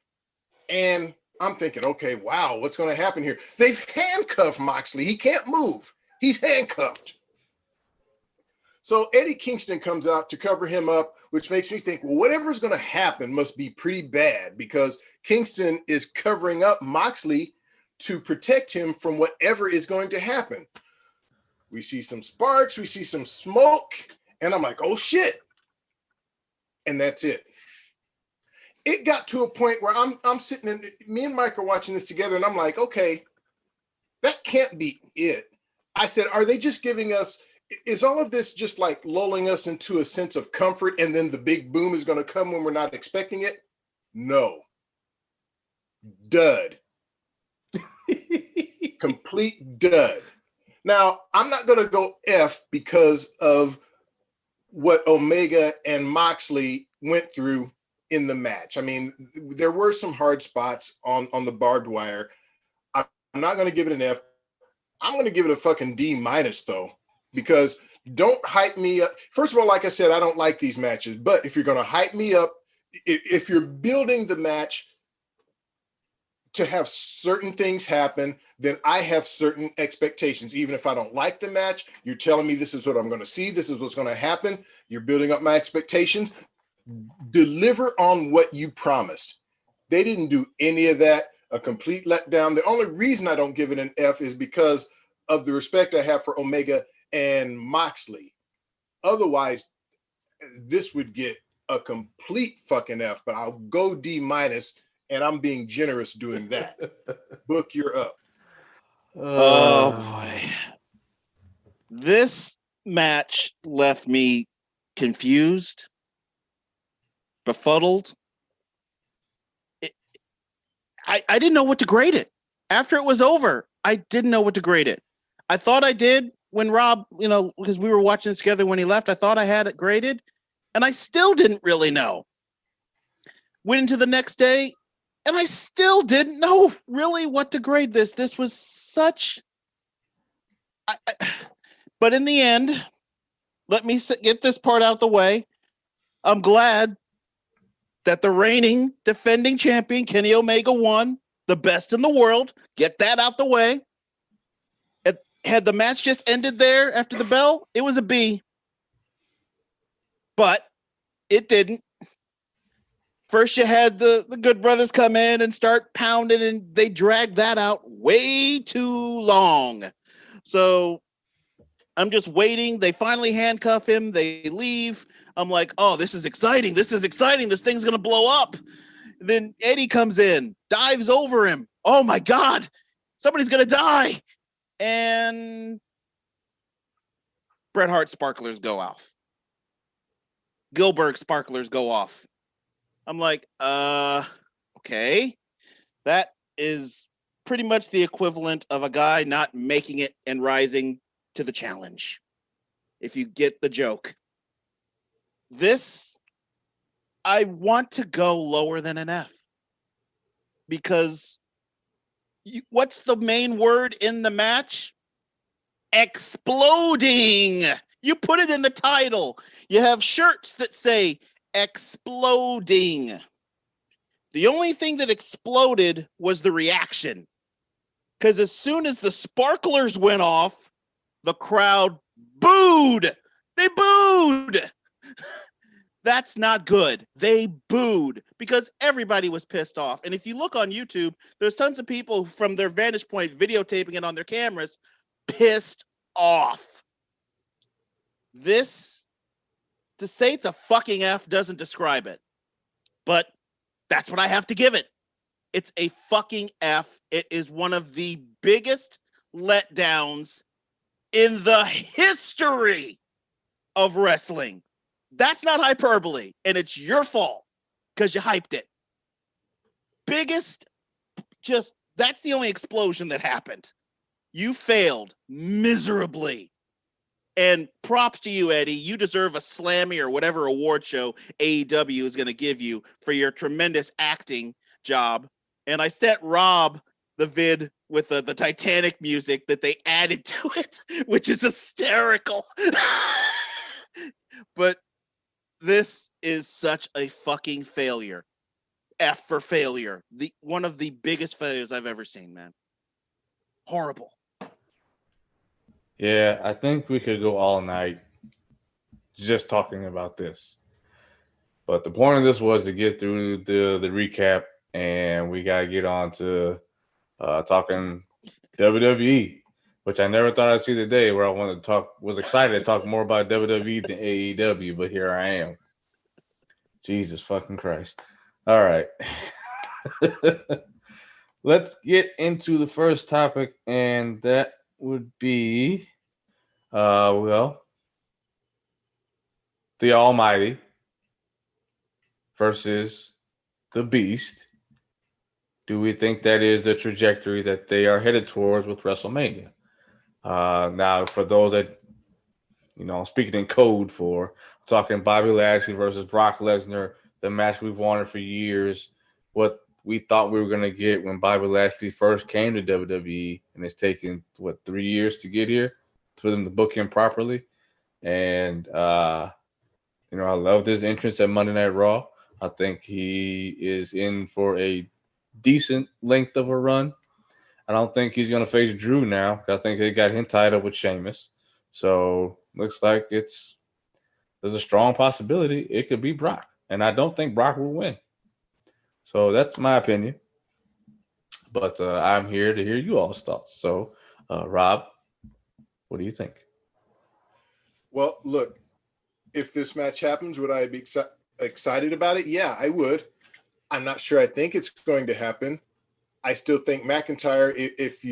And I'm thinking, okay, wow, what's going to happen here? They've handcuffed Moxley. He can't move. He's handcuffed. So Eddie Kingston comes out to cover him up, which makes me think, well, whatever's going to happen must be pretty bad because Kingston is covering up Moxley to protect him from whatever is going to happen. We see some sparks, we see some smoke, and I'm like, oh shit. And that's it. It got to a point where I'm sitting in, me and Mike are watching this together, and I'm like, okay, that can't be it. I said, are they just giving us, is all of this just like lulling us into a sense of comfort and then the big boom is going to come when we're not expecting it? No. Dud. Complete dud. Now, I'm not going to go F because of what Omega and Moxley went through in the match. I mean, there were some hard spots on the barbed wire. I'm not going to give it an F. I'm going to give it a fucking D- though, because don't hype me up. First of all, like I said, I don't like these matches, but if you're going to hype me up, if you're building the match to have certain things happen, then I have certain expectations. Even if I don't like the match, you're telling me this is what I'm going to see. This is what's going to happen. You're building up my expectations. Deliver on what you promised. They didn't do any of that. A complete letdown. The only reason I don't give it an F is because of the respect I have for Omega and Moxley. Otherwise, this would get a complete fucking F, but I'll go D-, and I'm being generous doing that. Book, you're up. Oh boy. This match left me confused, befuddled. I didn't know what to grade it. After it was over, I didn't know what to grade it. I thought I did when Rob, because we were watching this together when he left, I thought I had it graded, and I still didn't really know. Went into the next day, and I still didn't know really what to grade this. This was such... But in the end, let me get this part out of the way. I'm glad that the reigning defending champion, Kenny Omega, won. The best in the world. Get that out the way. Had the match just ended there after the bell, it was a B. But it didn't. First, you had the Good Brothers come in and start pounding, and they dragged that out way too long. So I'm just waiting. They finally handcuff him. They leave. I'm like, oh, this is exciting. This is exciting. This thing's going to blow up. Then Eddie comes in, dives over him. Oh, my God. Somebody's going to die. And Bret Hart sparklers go off. Gilbert sparklers go off. I'm like, okay. That is pretty much the equivalent of a guy not making it and rising to the challenge. If you get the joke. This, I want to go lower than an F. Because what's the main word in the match? Exploding. You put it in the title. You have shirts that say exploding. The only thing that exploded was the reaction. Because as soon as the sparklers went off, the crowd booed. They booed. That's not good. They booed because everybody was pissed off. And if you look on YouTube, there's tons of people from their vantage point videotaping it on their cameras, pissed off. This, to say it's a fucking F doesn't describe it, but that's what I have to give it. It's a fucking F. It is one of the biggest letdowns in the history of wrestling. That's not hyperbole, and it's your fault because you hyped it. Biggest, that's the only explosion that happened. You failed miserably. And props to you, Eddie. You deserve a Slammy or whatever award show AEW is going to give you for your tremendous acting job. And I sent Rob the vid with the Titanic music that they added to it, which is hysterical. But this is such a fucking failure. F for failure. One of the biggest failures I've ever seen, man. Horrible. Yeah, I think we could go all night just talking about this. But the point of this was to get through the recap, and we got to get on to talking WWE, which I never thought I'd see the day where I wanted to talk, was excited to talk more about WWE than AEW, but here I am. Jesus fucking Christ. All right. Let's get into the first topic, and that would be, the Almighty versus the Beast. Do we think that is the trajectory that they are headed towards with WrestleMania? Now, for those that, speaking in code for, talking Bobby Lashley versus Brock Lesnar, the match we've wanted for years, what we thought we were going to get when Bobby Lashley first came to WWE, and it's taken, 3 years to get here for them to book him properly. And, I love this entrance at Monday Night Raw. I think he is in for a decent length of a run. I don't think he's going to face Drew now. I think they got him tied up with Sheamus. So looks like there's a strong possibility it could be Brock. And I don't think Brock will win. So that's my opinion. But I'm here to hear you all's thoughts. So, Rob, what do you think? Well, look, if this match happens, would I be excited about it? Yeah, I would. I'm not sure I think it's going to happen. I still think McIntyre, if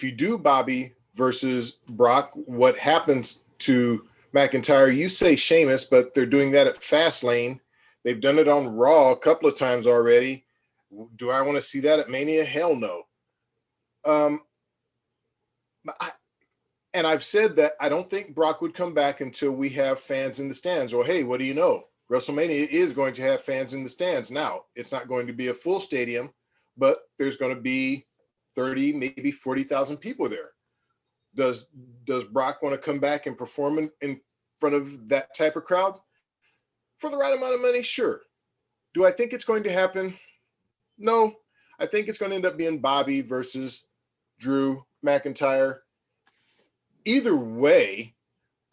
you do Bobby versus Brock, what happens to McIntyre? You say Sheamus, but they're doing that at Fastlane. They've done it on Raw a couple of times already. Do I want to see that at Mania? Hell no. And I've said that I don't think Brock would come back until we have fans in the stands. Or, hey, what do you know? WrestleMania is going to have fans in the stands. Now, it's not going to be a full stadium, but there's going to be 30, maybe 40,000 people there. Does Brock want to come back and perform in front of that type of crowd? For the right amount of money, sure. Do I think it's going to happen? No. I think it's going to end up being Bobby versus Drew McIntyre. Either way,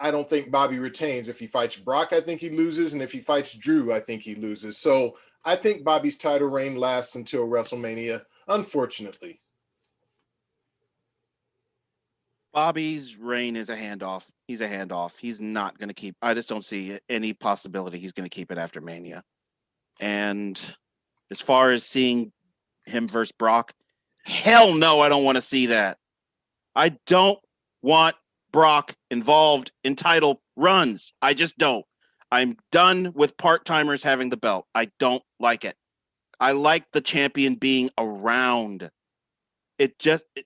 I don't think Bobby retains. If he fights Brock, I think he loses. And if he fights Drew, I think he loses. So I think Bobby's title reign lasts until WrestleMania, unfortunately. Bobby's reign is a handoff. He's a handoff. He's not going to keep. I just don't see any possibility he's going to keep it after Mania. And as far as seeing him versus Brock, hell no, I don't want to see that. I don't want Brock involved in title runs. I just don't. I'm done with part-timers having the belt. I don't like it. I like the champion being around.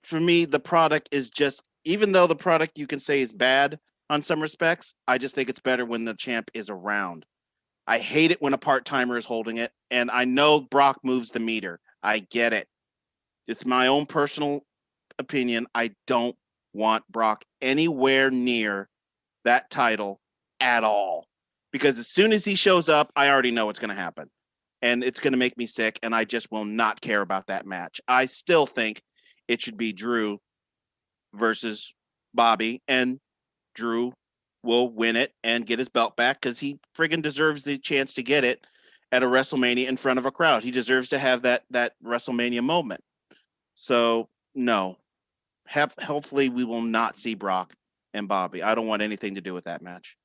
For me, the product is just, even though the product you can say is bad on some respects, I just think it's better when the champ is around. I hate it when a part-timer is holding it, and I know Brock moves the meter. I get it. It's my own personal opinion. I don't want Brock anywhere near that title at all. Because as soon as he shows up, I already know what's going to happen. And it's going to make me sick, and I just will not care about that match. I still think it should be Drew versus Bobby, and Drew will win it and get his belt back because he friggin' deserves the chance to get it at a WrestleMania in front of a crowd. He deserves to have that WrestleMania moment. So no, hopefully we will not see Brock and Bobby. I don't want anything to do with that match.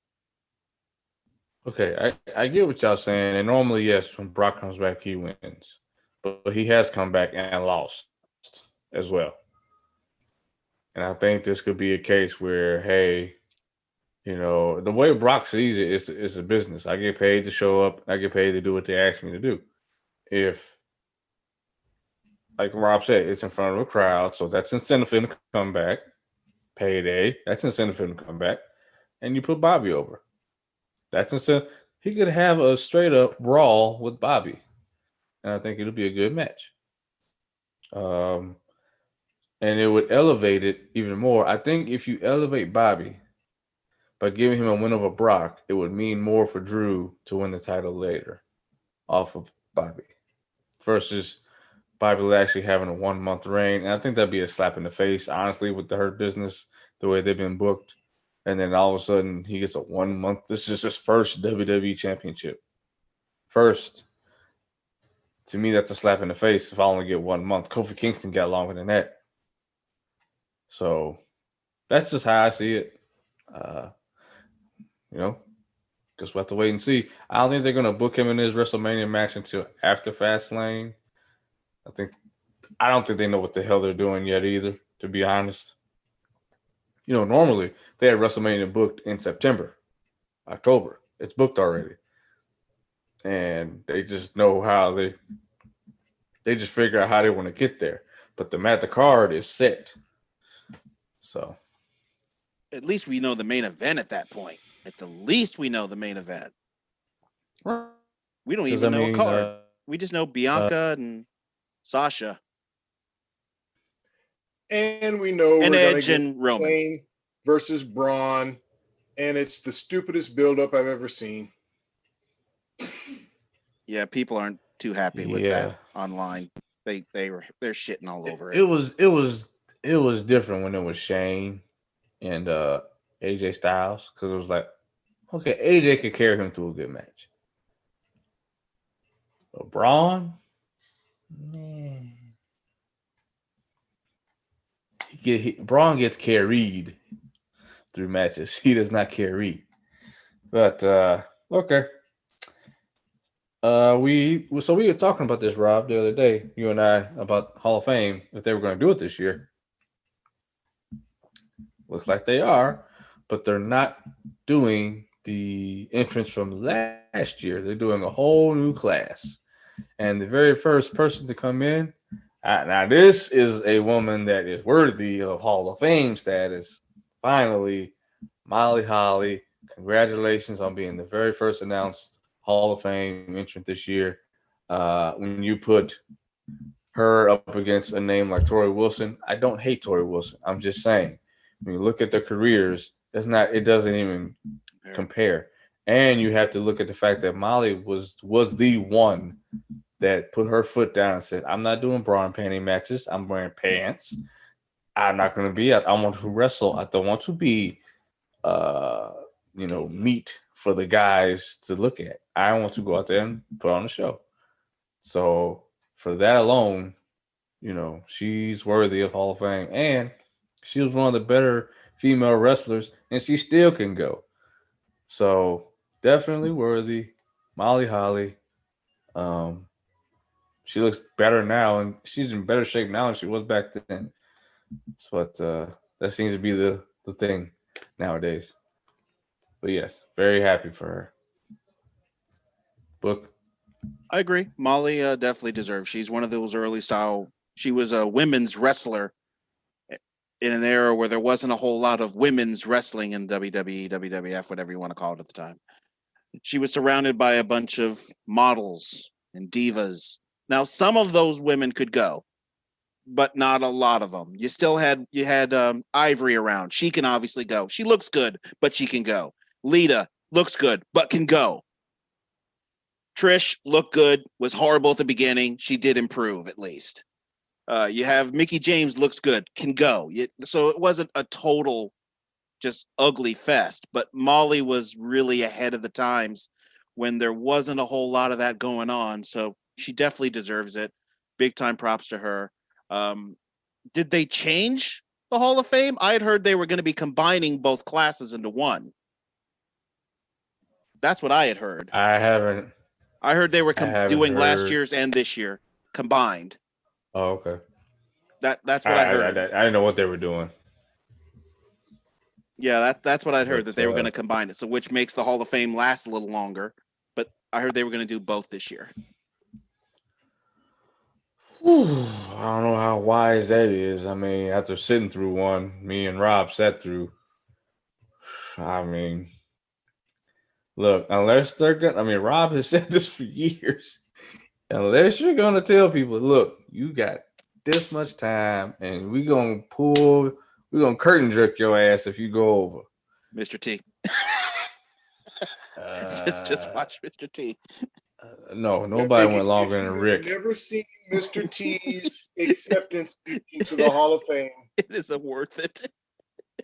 Okay, I get what y'all saying. And normally, yes, when Brock comes back, he wins. But he has come back and lost as well. And I think this could be a case where, hey, the way Brock sees it is a business. I get paid to show up. I get paid to do what they ask me to do. If, like Rob said, it's in front of a crowd, so that's incentive for him to come back. Payday, that's incentive for him to come back. And you put Bobby over. That's incentive. He could have a straight up brawl with Bobby. And I think it'll be a good match. And it would elevate it even more. I think if you elevate Bobby by giving him a win over Brock, it would mean more for Drew to win the title later off of Bobby versus Bobby actually having a 1 month reign. And I think that'd be a slap in the face, honestly, with the Hurt Business, the way they've been booked. And then all of a sudden he gets a 1 month. This is his first WWE championship. First. To me, that's a slap in the face if I only get 1 month. Kofi Kingston got longer than that. So that's just how I see it. Just we'll have to wait and see. I don't think they're going to book him in his WrestleMania match until after Fastlane. I don't think they know what the hell they're doing yet either, to be honest. Normally they had WrestleMania booked in September, October. It's booked already. And they just know how they just figure out how they want to get there. But the card is set. So at least we know the main event at that point. At the least we know the main event. We don't even know a card. We just know Bianca and Sasha. And we know and we're Edge gonna and Roman Wayne versus Braun, and it's the stupidest buildup I've ever seen. Yeah, people aren't too happy with that online. They're shitting all over it. It was different when it was Shane and AJ Styles, because it was like, okay, AJ could carry him to a good match. But Braun, man, Braun gets carried through matches. He does not carry. But okay. We were talking about this, Rob, the other day, you and I, about Hall of Fame, if they were going to do it this year. Looks like they are, but they're not doing the entrance from last year. They're doing a whole new class. And the very first person to come in, now this is a woman that is worthy of Hall of Fame status. Finally, Molly Holly, congratulations on being the very first announced Hall of Fame entrant this year. When you put her up against a name like Tori Wilson, I don't hate Tori Wilson. I'm just saying, when you look at their careers, it doesn't even compare. And you have to look at the fact that Molly was the one that put her foot down and said, I'm not doing bra and panty matches. I'm wearing pants. I'm not going to be. I want to wrestle. I don't want to be, meat for the guys to look at. I want to go out there and put on a show. So for that alone, she's worthy of Hall of Fame. And she was one of the better female wrestlers, and she still can go. So definitely worthy. Molly Holly. She looks better now, and she's in better shape now than she was back then. But that seems to be the thing nowadays. But yes, very happy for her. Book. I agree. Molly definitely deserves. She's one of those early style. She was a women's wrestler in an era where there wasn't a whole lot of women's wrestling in WWE, WWF, whatever you want to call it at the time. She was surrounded by a bunch of models and divas. Now, some of those women could go, but not a lot of them. You had Ivory around. She can obviously go. She looks good, but she can go. Lita looks good, but can go. Trish looked good, was horrible at the beginning. She did improve at least. You have Mickey James looks good, can go. So it wasn't a total just ugly fest. But Molly was really ahead of the times when there wasn't a whole lot of that going on. So she definitely deserves it. Big time props to her. Did they change the Hall of Fame? I had heard they were going to be combining both classes into one. That's what I had heard. I haven't. I heard they were doing last heard. year's and this year combined. Oh, okay. That's what I heard. I didn't know what they were doing. Yeah, that's what I'd heard, that they were going to But, combine it. So which makes the Hall of Fame last a little longer. But I heard they were going to do both this year. I don't know how wise that is. I mean, after sitting through one, me and Rob sat through. I mean, look, unless they're gonna, I mean, Rob has said this for years. Unless you're gonna tell people, look, you got this much time, and we're gonna curtain jerk your ass if you go over. Mr. T. Just watch Mr. T. No, nobody went longer than Rick. I've never seen Mr. T's acceptance speech to the Hall of Fame. It isn't worth it.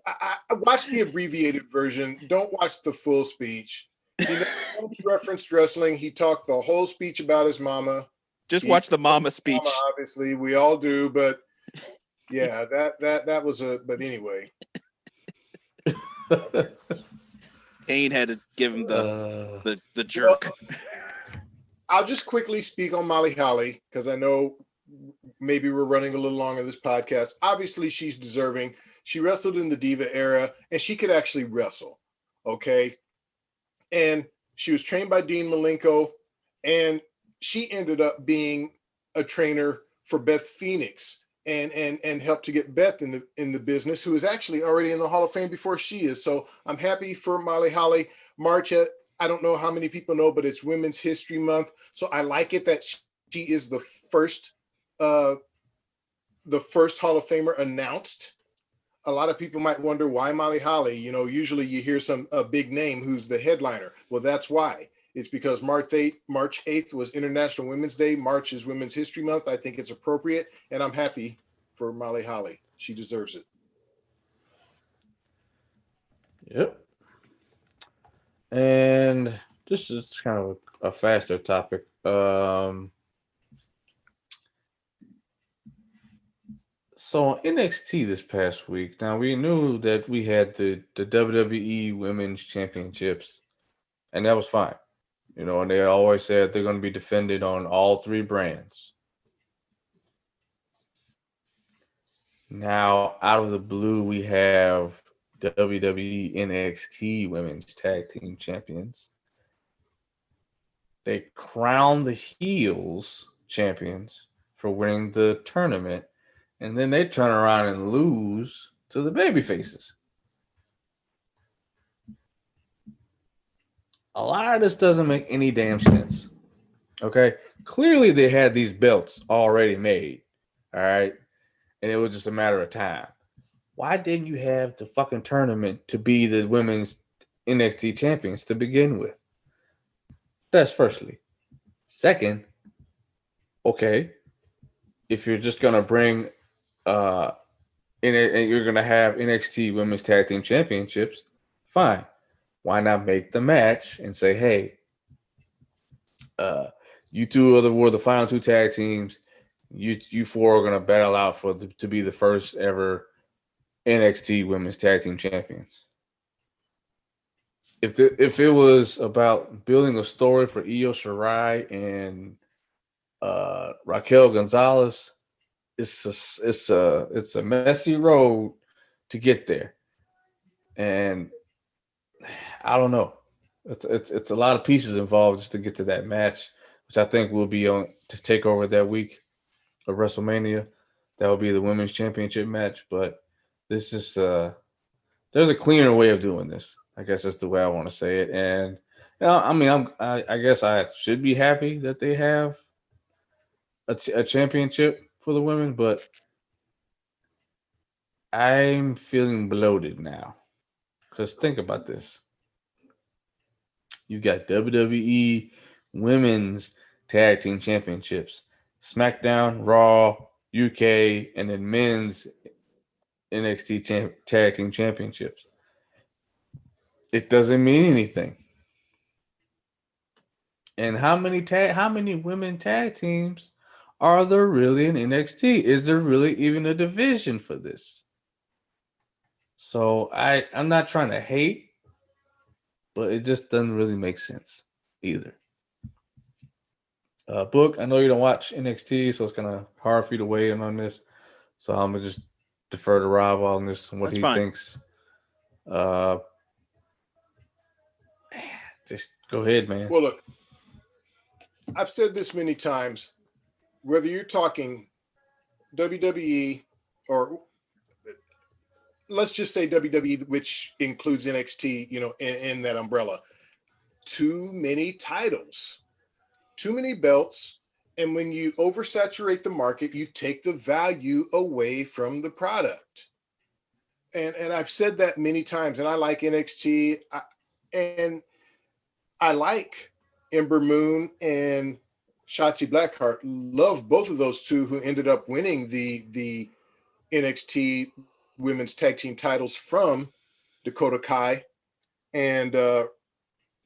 I watched the abbreviated version. Don't watch the full speech. He referenced wrestling. He talked the whole speech about his mama. Just watch the mama speech. Mama, obviously, we all do, but yeah, that was a. But anyway, Kane had to give him the jerk. Well, I'll just quickly speak on Molly Holly because I know maybe we're running a little long on this podcast. Obviously, she's deserving. She wrestled in the Diva era, and she could actually wrestle. Okay. And she was trained by Dean Malenko, and she ended up being a trainer for Beth Phoenix and helped to get Beth in the business, who is actually already in the Hall of Fame before she is. So I'm happy for Molly Holly. March, I don't know how many people know, but it's Women's History Month. So I like it that she is the first Hall of Famer announced. A lot of people might wonder why Molly Holly. You know, usually you hear a big name who's the headliner. Well, that's why. It's because March 8th was International Women's Day. March is Women's History Month. I think it's appropriate, and I'm happy for Molly Holly. She deserves it. Yep. And this is kind of a faster topic. So on NXT this past week, now we knew that we had the WWE Women's Championships, and that was fine. You know, and they always said they're going to be defended on all three brands. Now, out of the blue, we have WWE NXT Women's Tag Team Champions. They crown the heels champions for winning the tournament, and then they turn around and lose to the babyfaces. A lot of this doesn't make any damn sense. Okay? Clearly, they had these belts already made. All right? And it was just a matter of time. Why didn't you have the fucking tournament to be the women's NXT champions to begin with? That's firstly. Second, okay, if you're just going to bring and you're going to have NXT Women's Tag Team Championships, fine. Why not make the match and say, hey, you two were the final two tag teams. You four are going to battle out to be the first ever NXT Women's Tag Team Champions. If it was about building a story for Io Shirai and Raquel Gonzalez, it's a messy road to get there, and I don't know. It's a lot of pieces involved just to get to that match, which I think will be on to take over that week of WrestleMania. That will be the women's championship match, but this is there's a cleaner way of doing this. I guess that's the way I want to say it. And you know, I mean, I guess I should be happy that they have a championship for the women, but I'm feeling bloated now. Because think about this. You got WWE Women's Tag Team Championships, SmackDown, Raw, UK, and then Men's NXT Tag Team Championships. it doesn't mean anything. And how many women tag teams are there really in NXT? Is there really even a division for this? So I'm not trying to hate, but it just doesn't really make sense either. Book, I know you don't watch NXT, so it's kind of hard for you to weigh in on this. So I'm gonna just defer to Rob on this and what That's he fine. thinks. Just go ahead, man. Well, look, I've said this many times, whether you're talking WWE or let's just say WWE, which includes NXT, in that umbrella, too many titles, too many belts. And when you oversaturate the market, you take the value away from the product. And I've said that many times, and I like NXT, and I like Ember Moon and Shotzi Blackheart. Love both of those two who ended up winning the NXT women's tag team titles from Dakota Kai and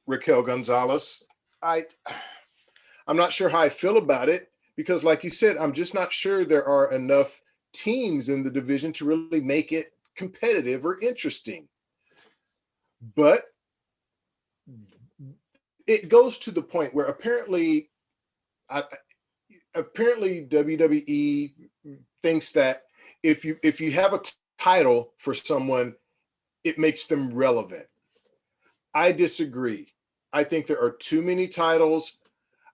Raquel Gonzalez. I'm not sure how I feel about it because, like you said, I'm just not sure there are enough teams in the division to really make it competitive or interesting. But it goes to the point where apparently WWE thinks that if you have a title for someone, it makes them relevant. I disagree. I think there are too many titles.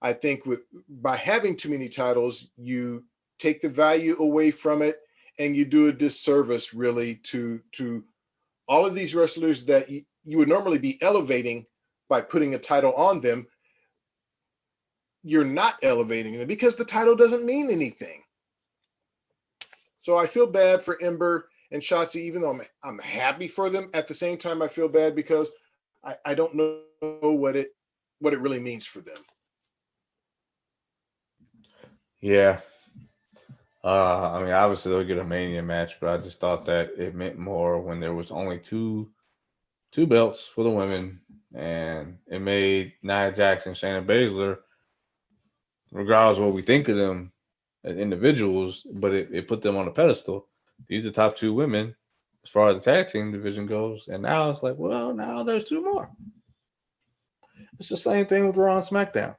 I think by having too many titles, you take the value away from it and you do a disservice really to all of these wrestlers that you would normally be elevating by putting a title on them. You're not elevating them because the title doesn't mean anything. So I feel bad for Ember and Shotzi, even though I'm happy for them. At the same time, I feel bad because I don't know what it really means for them. Yeah. I mean, obviously they'll get a Mania match, but I just thought that it meant more when there was only two belts for the women, and it made Nia Jax and Shayna Baszler, regardless of what we think of them as individuals, but it put them on a pedestal. These are the top two women as far as the tag team division goes, and now it's like, well, now there's two more. It's the same thing with Raw and SmackDown.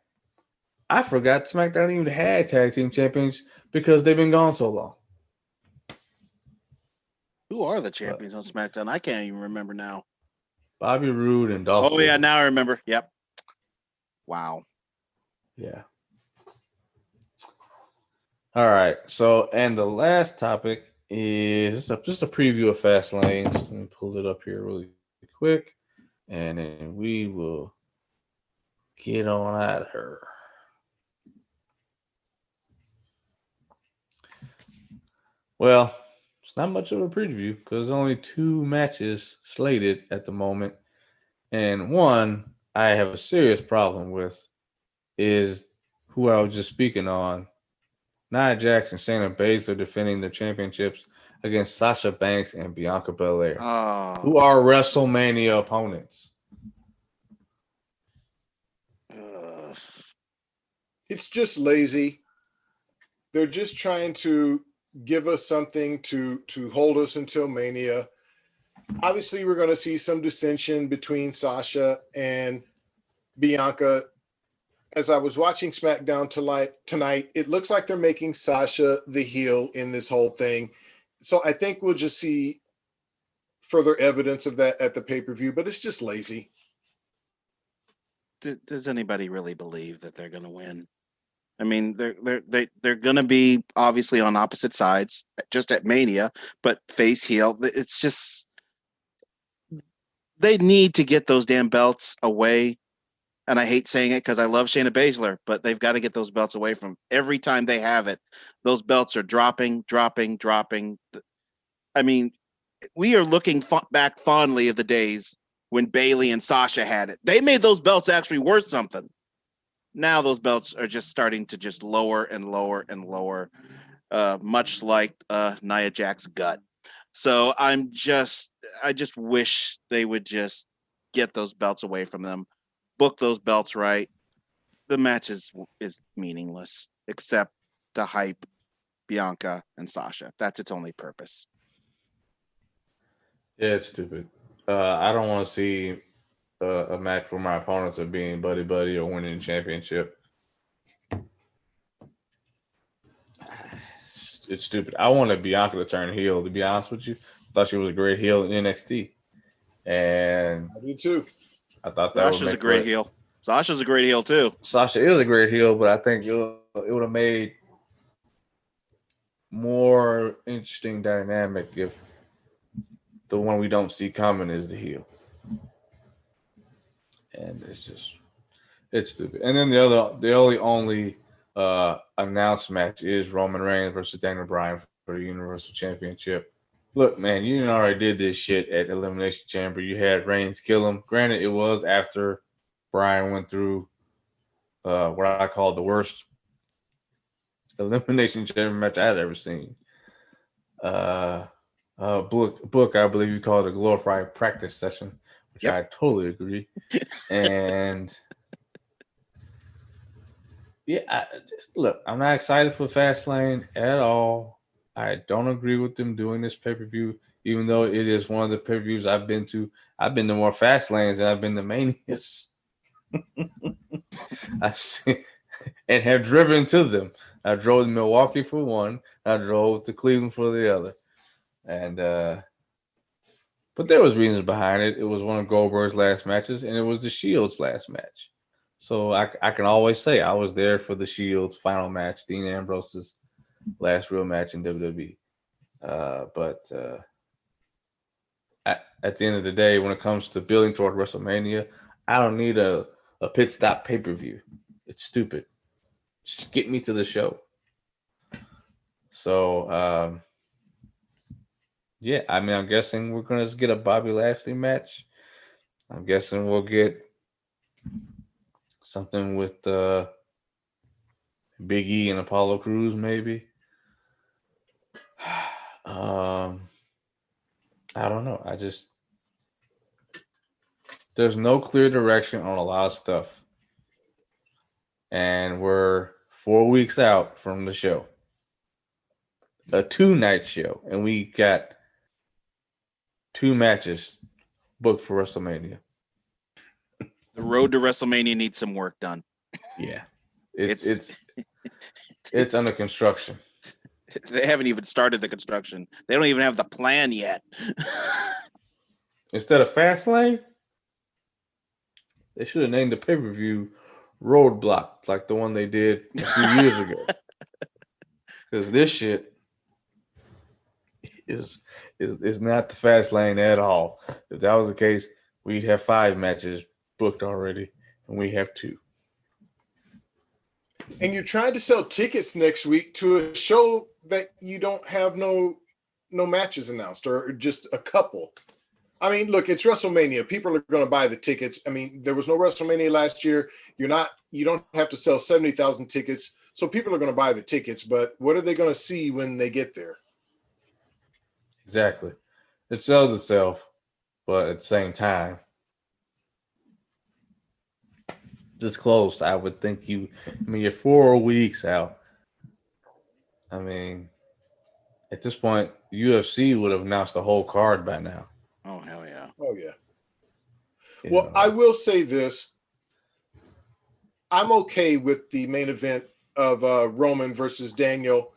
I forgot SmackDown even had tag team champions because they've been gone so long. Who are the champions on SmackDown? I can't even remember now. Bobby Roode and Dolph. Oh, yeah, now I remember. Yep. Wow. Yeah. All right. So, and the last topic is just a preview of Fastlane. So let me pull it up here really quick, and then we will get on out of her. Well, it's not much of a preview because there's only two matches slated at the moment. And one I have a serious problem with is who I was just speaking on. Nia Jax and Shayna Baszler defending their championships against Sasha Banks and Bianca Belair, who are WrestleMania opponents. It's just lazy. They're just trying to give us something to hold us until Mania. Obviously, we're going to see some dissension between Sasha and Bianca. As I was watching SmackDown tonight, it looks like they're making Sasha the heel in this whole thing. So I think we'll just see further evidence of that at the pay-per-view, but it's just lazy. Does anybody really believe that they're going to win? I mean, they're going to be obviously on opposite sides just at Mania, but face heel. It's just they need to get those damn belts away. And I hate saying it because I love Shayna Baszler, but they've got to get those belts away from every time they have it. Those belts are dropping. I mean, we are looking back fondly of the days when Bayley and Sasha had it. They made those belts actually worth something. Now those belts are just starting to just lower and lower and lower, much like Nia Jax's gut. So I just wish they would just get those belts away from them, book those belts right, the match is meaningless except to hype Bianca and Sasha. That's its only purpose. Yeah, it's stupid. I don't want to see a match where my opponents are being buddy or winning a championship. It's stupid. I wanted Bianca to turn heel, to be honest with you. I thought she was a great heel in NXT. And I do too. I thought that Sasha's a great heel. Sasha's a great heel too. Sasha is a great heel, but I think it would have made more interesting dynamic if the one we don't see coming is the heel. And it's stupid. And then the only announced match is Roman Reigns versus Daniel Bryan for the Universal Championship. Look, man, you already did this shit at Elimination Chamber. You had Reigns kill him. Granted, it was after Bryan went through what I call the worst Elimination Chamber match I've ever seen. Book, I believe you call it a glorified practice session, which I totally agree. And yeah, look, I'm not excited for Fastlane at all. I don't agree with them doing this pay-per-view, even though it is one of the pay-per-views I've been to. I've been to more Fastlanes than I've been to Manias. I've seen and have driven to them. I drove to Milwaukee for one. I drove to Cleveland for the other. And but there was reasons behind it. It was one of Goldberg's last matches, and it was the Shield's last match. So I can always say I was there for the Shield's final match, Dean Ambrose's last real match in WWE. But at the end of the day, when it comes to building toward WrestleMania, I don't need a pit stop pay-per-view. It's stupid. Just get me to the show. So, yeah, I mean, I'm guessing we're going to get a Bobby Lashley match. I'm guessing we'll get something with Big E and Apollo Crews, maybe. I don't know. There's no clear direction on a lot of stuff. And we're 4 weeks out from the show. A 2-night show. And we got 2 matches booked for WrestleMania. The road to WrestleMania needs some work done. Yeah. It's under construction. They haven't even started the construction. They don't even have the plan yet. Instead of Fastlane, they should have named the pay-per-view Roadblock, like the one they did a few years ago. Because this shit is not the Fastlane at all. If that was the case, we'd have 5 matches booked already, and we have 2. And you're trying to sell tickets next week to a show that you don't have no matches announced, or just a couple. I mean, look, it's WrestleMania. People are going to buy the tickets. I mean, there was no WrestleMania last year. You don't have to sell 70,000 tickets. So people are going to buy the tickets, but what are they going to see when they get there? Exactly. It sells itself, but at the same time, this close, I would think you're 4 weeks out. I mean, at this point, UFC would have announced the whole card by now. Oh, hell yeah. Oh, yeah. Well, I will say this. I'm okay with the main event of Roman versus Daniel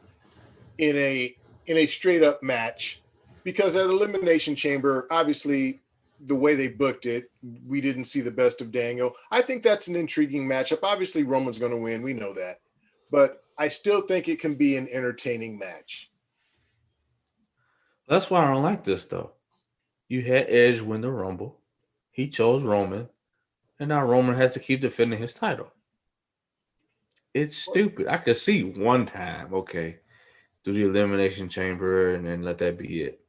in a straight up match, because at Elimination Chamber, obviously the way they booked it, we didn't see the best of Daniel. I think that's an intriguing matchup. Obviously Roman's going to win. We know that, but I still think it can be an entertaining match. That's why I don't like this, though. You had Edge win the Rumble. He chose Roman, and now Roman has to keep defending his title. It's stupid. I could see one time, okay, do the Elimination Chamber and then let that be it.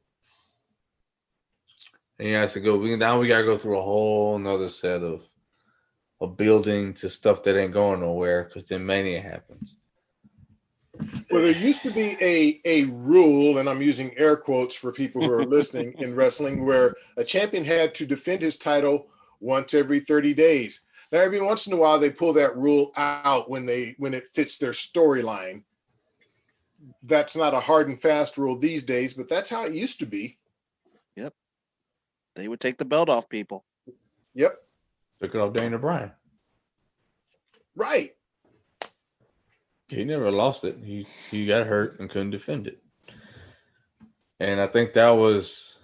And he has to go. Now we gotta go through a whole nother set of building to stuff that ain't going nowhere, because then Mania happens. Well, there used to be a rule, and I'm using air quotes for people who are listening, in wrestling, where a champion had to defend his title once every 30 days. Now, every once in a while, they pull that rule out when it fits their storyline. That's not a hard and fast rule these days, but that's how it used to be. Yep. They would take the belt off people. Yep. Took it off Daniel Bryan. Right. He never lost it. He got hurt and couldn't defend it. And I think that was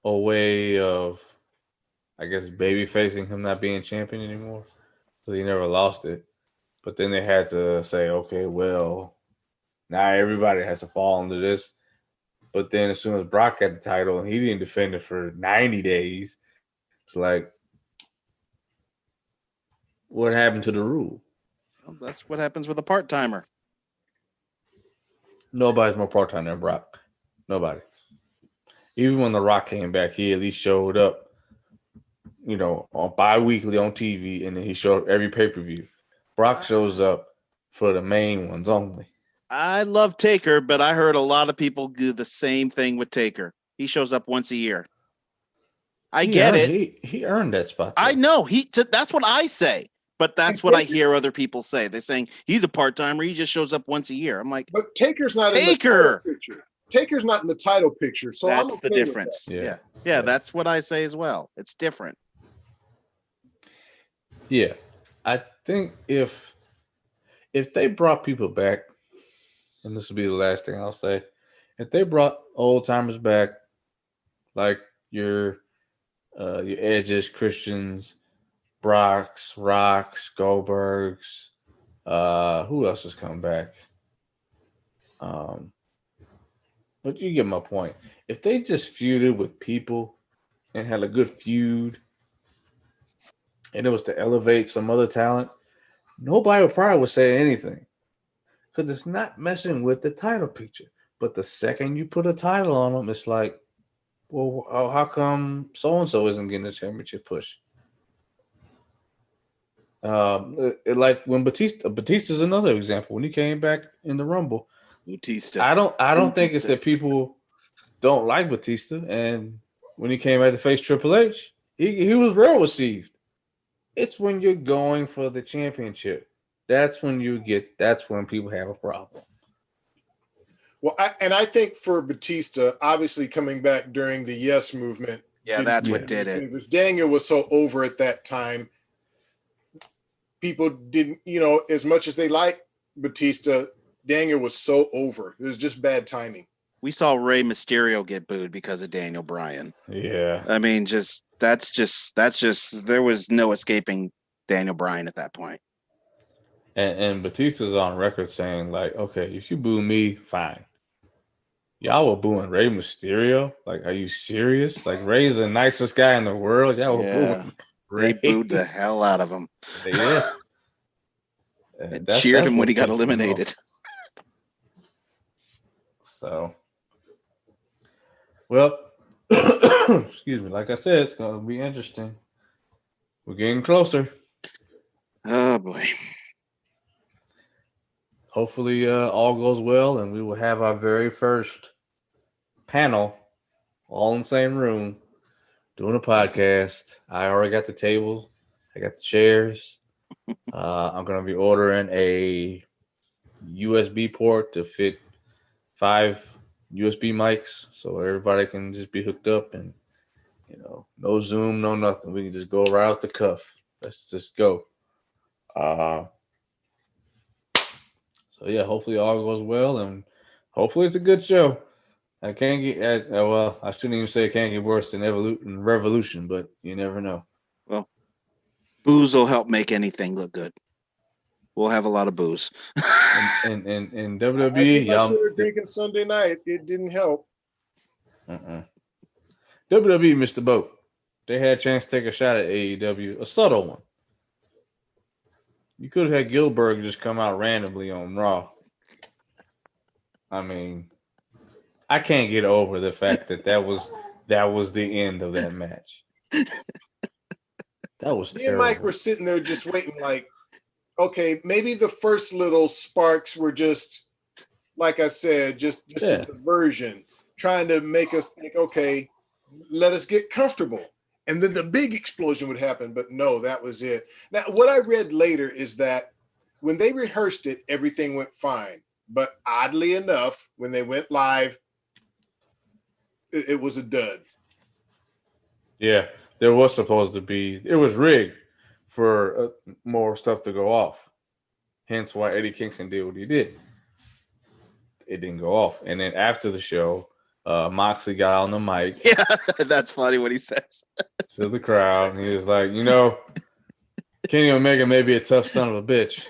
a way of, I guess, baby facing him not being champion anymore. So he never lost it. But then they had to say, okay, well, now everybody has to fall into this. But then as soon as Brock had the title and he didn't defend it for 90 days, it's like, what happened to the rule? Well, that's what happens with a part-timer. Nobody's more part-time than Brock. Nobody. Even when The Rock came back, he at least showed up, on bi-weekly on TV, and then he showed up every pay-per-view. Brock shows up for the main ones only. I love Taker, but I heard a lot of people do the same thing with Taker. He shows up once a year. I get it. He earned that spot, though. I know. That's what I say. But that's what I hear other people say. They're saying he's a part-timer. He just shows up once a year. I'm like, but Taker's not in the title picture. Taker's not in the title picture. So that's I'm okay the difference. That. Yeah, that's what I say as well. It's different. Yeah. I think if they brought people back, and this will be the last thing I'll say, if they brought old timers back, like your Edges, Christians, Brocks, Rocks, Goldbergs, who else is coming back? But you get my point. If they just feuded with people and had a good feud, and it was to elevate some other talent, nobody would say anything. Because it's not messing with the title picture. But the second you put a title on them, it's like, well, how come so-and-so isn't getting a championship push? Like when Batista's another example. When he came back in the Rumble, Batista. I don't think it's that people don't like Batista. And when he came back to face Triple H, he was well received. It's when you're going for the championship. That's when people have a problem. Well, I think for Batista, obviously coming back during the Yes movement. Yeah, that's what did it. Daniel was so over at that time. People didn't, as much as they liked Batista, Daniel was so over. It was just bad timing. We saw Rey Mysterio get booed because of Daniel Bryan. Yeah. I mean, that's just there was no escaping Daniel Bryan at that point. And Batista's on record saying, like, okay, if you boo me, fine. Y'all were booing Rey Mysterio? Like, are you serious? Like, Rey's the nicest guy in the world. Y'all were booing Rey. They booed the hell out of him. Yeah. And cheered him when he got eliminated. So, well, excuse me. Like I said, it's going to be interesting. We're getting closer. Oh, boy. Hopefully all goes well, and we will have our very first panel all in the same room doing a podcast. I already got the table. I got the chairs. I'm going to be ordering a USB port to fit 5 USB mics so everybody can just be hooked up and, no Zoom, no nothing. We can just go right off the cuff. Let's just go. So, yeah, hopefully all goes well, and hopefully it's a good show. I can't get I shouldn't even say it can't get worse than Revolution, but you never know. Well, booze will help make anything look good. We'll have a lot of booze. and WWE, I started drinking Sunday night. It didn't help. WWE missed the boat. They had a chance to take a shot at AEW, a subtle one. You could have had Gilbert just come out randomly on Raw. I mean, I can't get over the fact that was the end of that match. That was terrible. Me and Mike were sitting there just waiting, like, okay, maybe the first little sparks were just, like I said, just a diversion, trying to make us think, okay, let us get comfortable. and then the big explosion would happen. But no, that was it. Now, what I read later is that when they rehearsed it, everything went fine. But oddly enough, when they went live, it was a dud. Yeah, there was supposed to be. It was rigged for more stuff to go off. Hence why Eddie Kingston did what he did. It didn't go off. And then after the show, Moxley got on the mic. Yeah, that's funny what he says. To the crowd, and he was like, Kenny Omega may be a tough son of a bitch,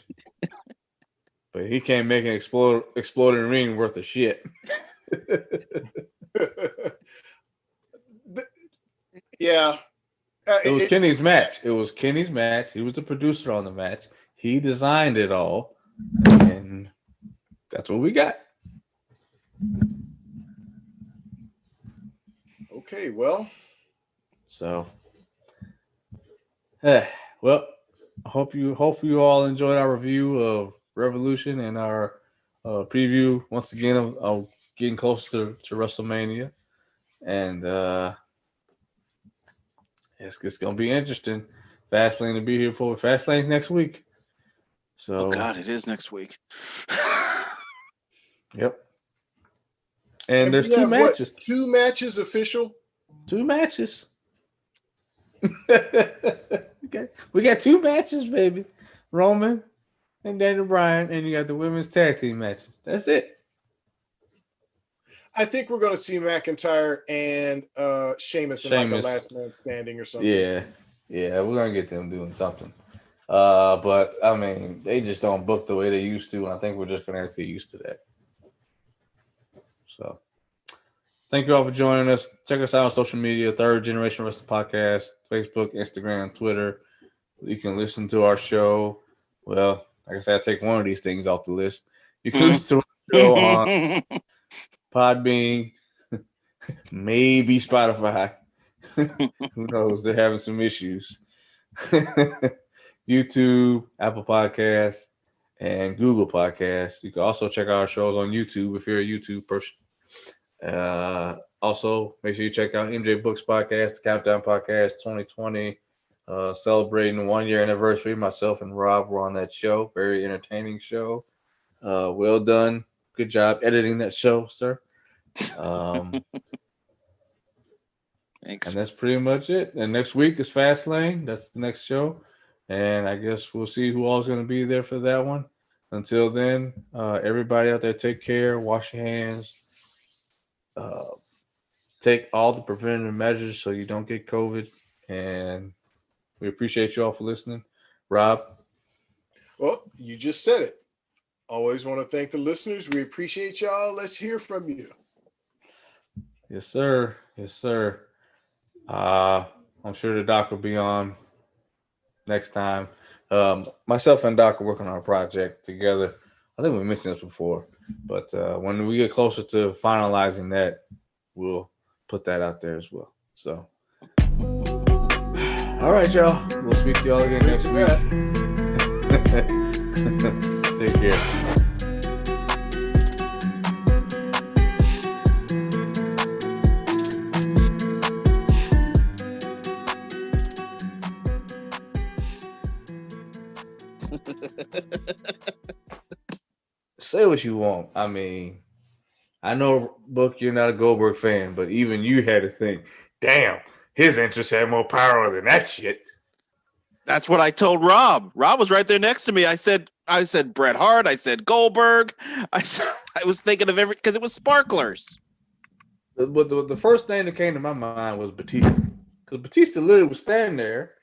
but he can't make an exploding ring worth of shit. Yeah. It was Kenny's match. It was Kenny's match. He was the producer on the match. He designed it all, and that's what we got. Okay, well. So, well, I hope you all enjoyed our review of Revolution and our preview once again of getting closer to WrestleMania, and it's gonna be interesting. Fastlane to be here for Fastlane's next week. So, oh God, it is next week. Yep. And there's two matches. What, 2 matches official? 2 matches. we got 2 matches, baby. Roman and Daniel Bryan, and you got the women's tag team matches. That's it. I think we're going to see McIntyre and Sheamus in like a last man standing or something. Yeah, we're going to get them doing something. But, I mean, they just don't book the way they used to, and I think we're just going to have to get used to that. So, thank you all for joining us. Check us out on social media, Third Generation Wrestling Podcast, Facebook, Instagram, Twitter. You can listen to our show. Well, like I said, I take one of these things off the list. You can listen to our show on Podbean, maybe Spotify. Who knows? They're having some issues. YouTube, Apple Podcasts, and Google Podcasts. You can also check out our shows on YouTube if you're a YouTube person. Also, make sure you check out MJ Books Podcast, the Countdown Podcast 2020, celebrating the 1-year anniversary. Myself and Rob were on that show. Very entertaining show. Well done. Good job editing that show, sir. Thanks. And that's pretty much it. And next week is Fastlane. That's the next show. And I guess we'll see who all's going to be there for that one. Until then, everybody out there, take care. Wash your hands. Take all the preventative measures so you don't get COVID. And we appreciate you all for listening. Rob? Well, you just said it. Always want to thank the listeners. We appreciate y'all. Let's hear from you. Yes, sir. Yes, sir. I'm sure the doc will be on next time. Myself and Doc are working on a project together. I think we mentioned this before, but when we get closer to finalizing that, we'll put that out there as well. So, all right, y'all. We'll speak to y'all again next week. Take care. Say what you want. I mean, I know, Book, you're not a Goldberg fan, but even you had to think, damn, his interests had more power than that shit. That's what I told Rob. Rob was right there next to me. I said Bret Hart. I said Goldberg. I was thinking of because it was sparklers. But the first thing that came to my mind was Batista. Because Batista literally was standing there,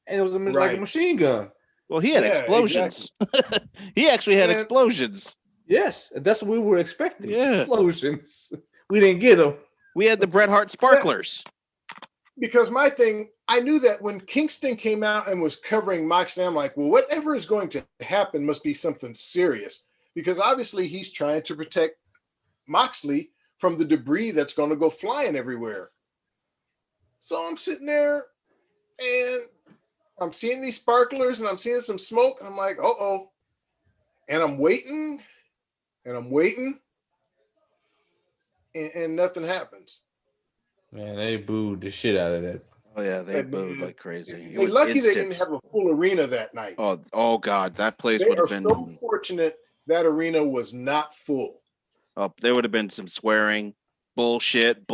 and it was like a machine gun. Well, he had explosions. Exactly. He actually had explosions. Yes, that's what we were expecting. Yeah. Explosions. We didn't get them. We had the Bret Hart sparklers. Because my thing, I knew that when Kingston came out and was covering Moxley, I'm like, well, whatever is going to happen must be something serious. Because obviously he's trying to protect Moxley from the debris that's going to go flying everywhere. So I'm sitting there and I'm seeing these sparklers and I'm seeing some smoke. And I'm like, uh-oh. And I'm waiting and I'm waiting and nothing happens. Man, they booed the shit out of that. Oh yeah, they Like, booed man, like crazy. It they're was lucky they instant. didn't have a full arena that night. Oh God, that place They would are have been. so fortunate that arena was not full. Oh, there would have been some swearing, bullshit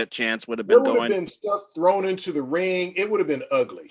chants would have There been would have going. been stuff thrown into the ring. It would have been ugly.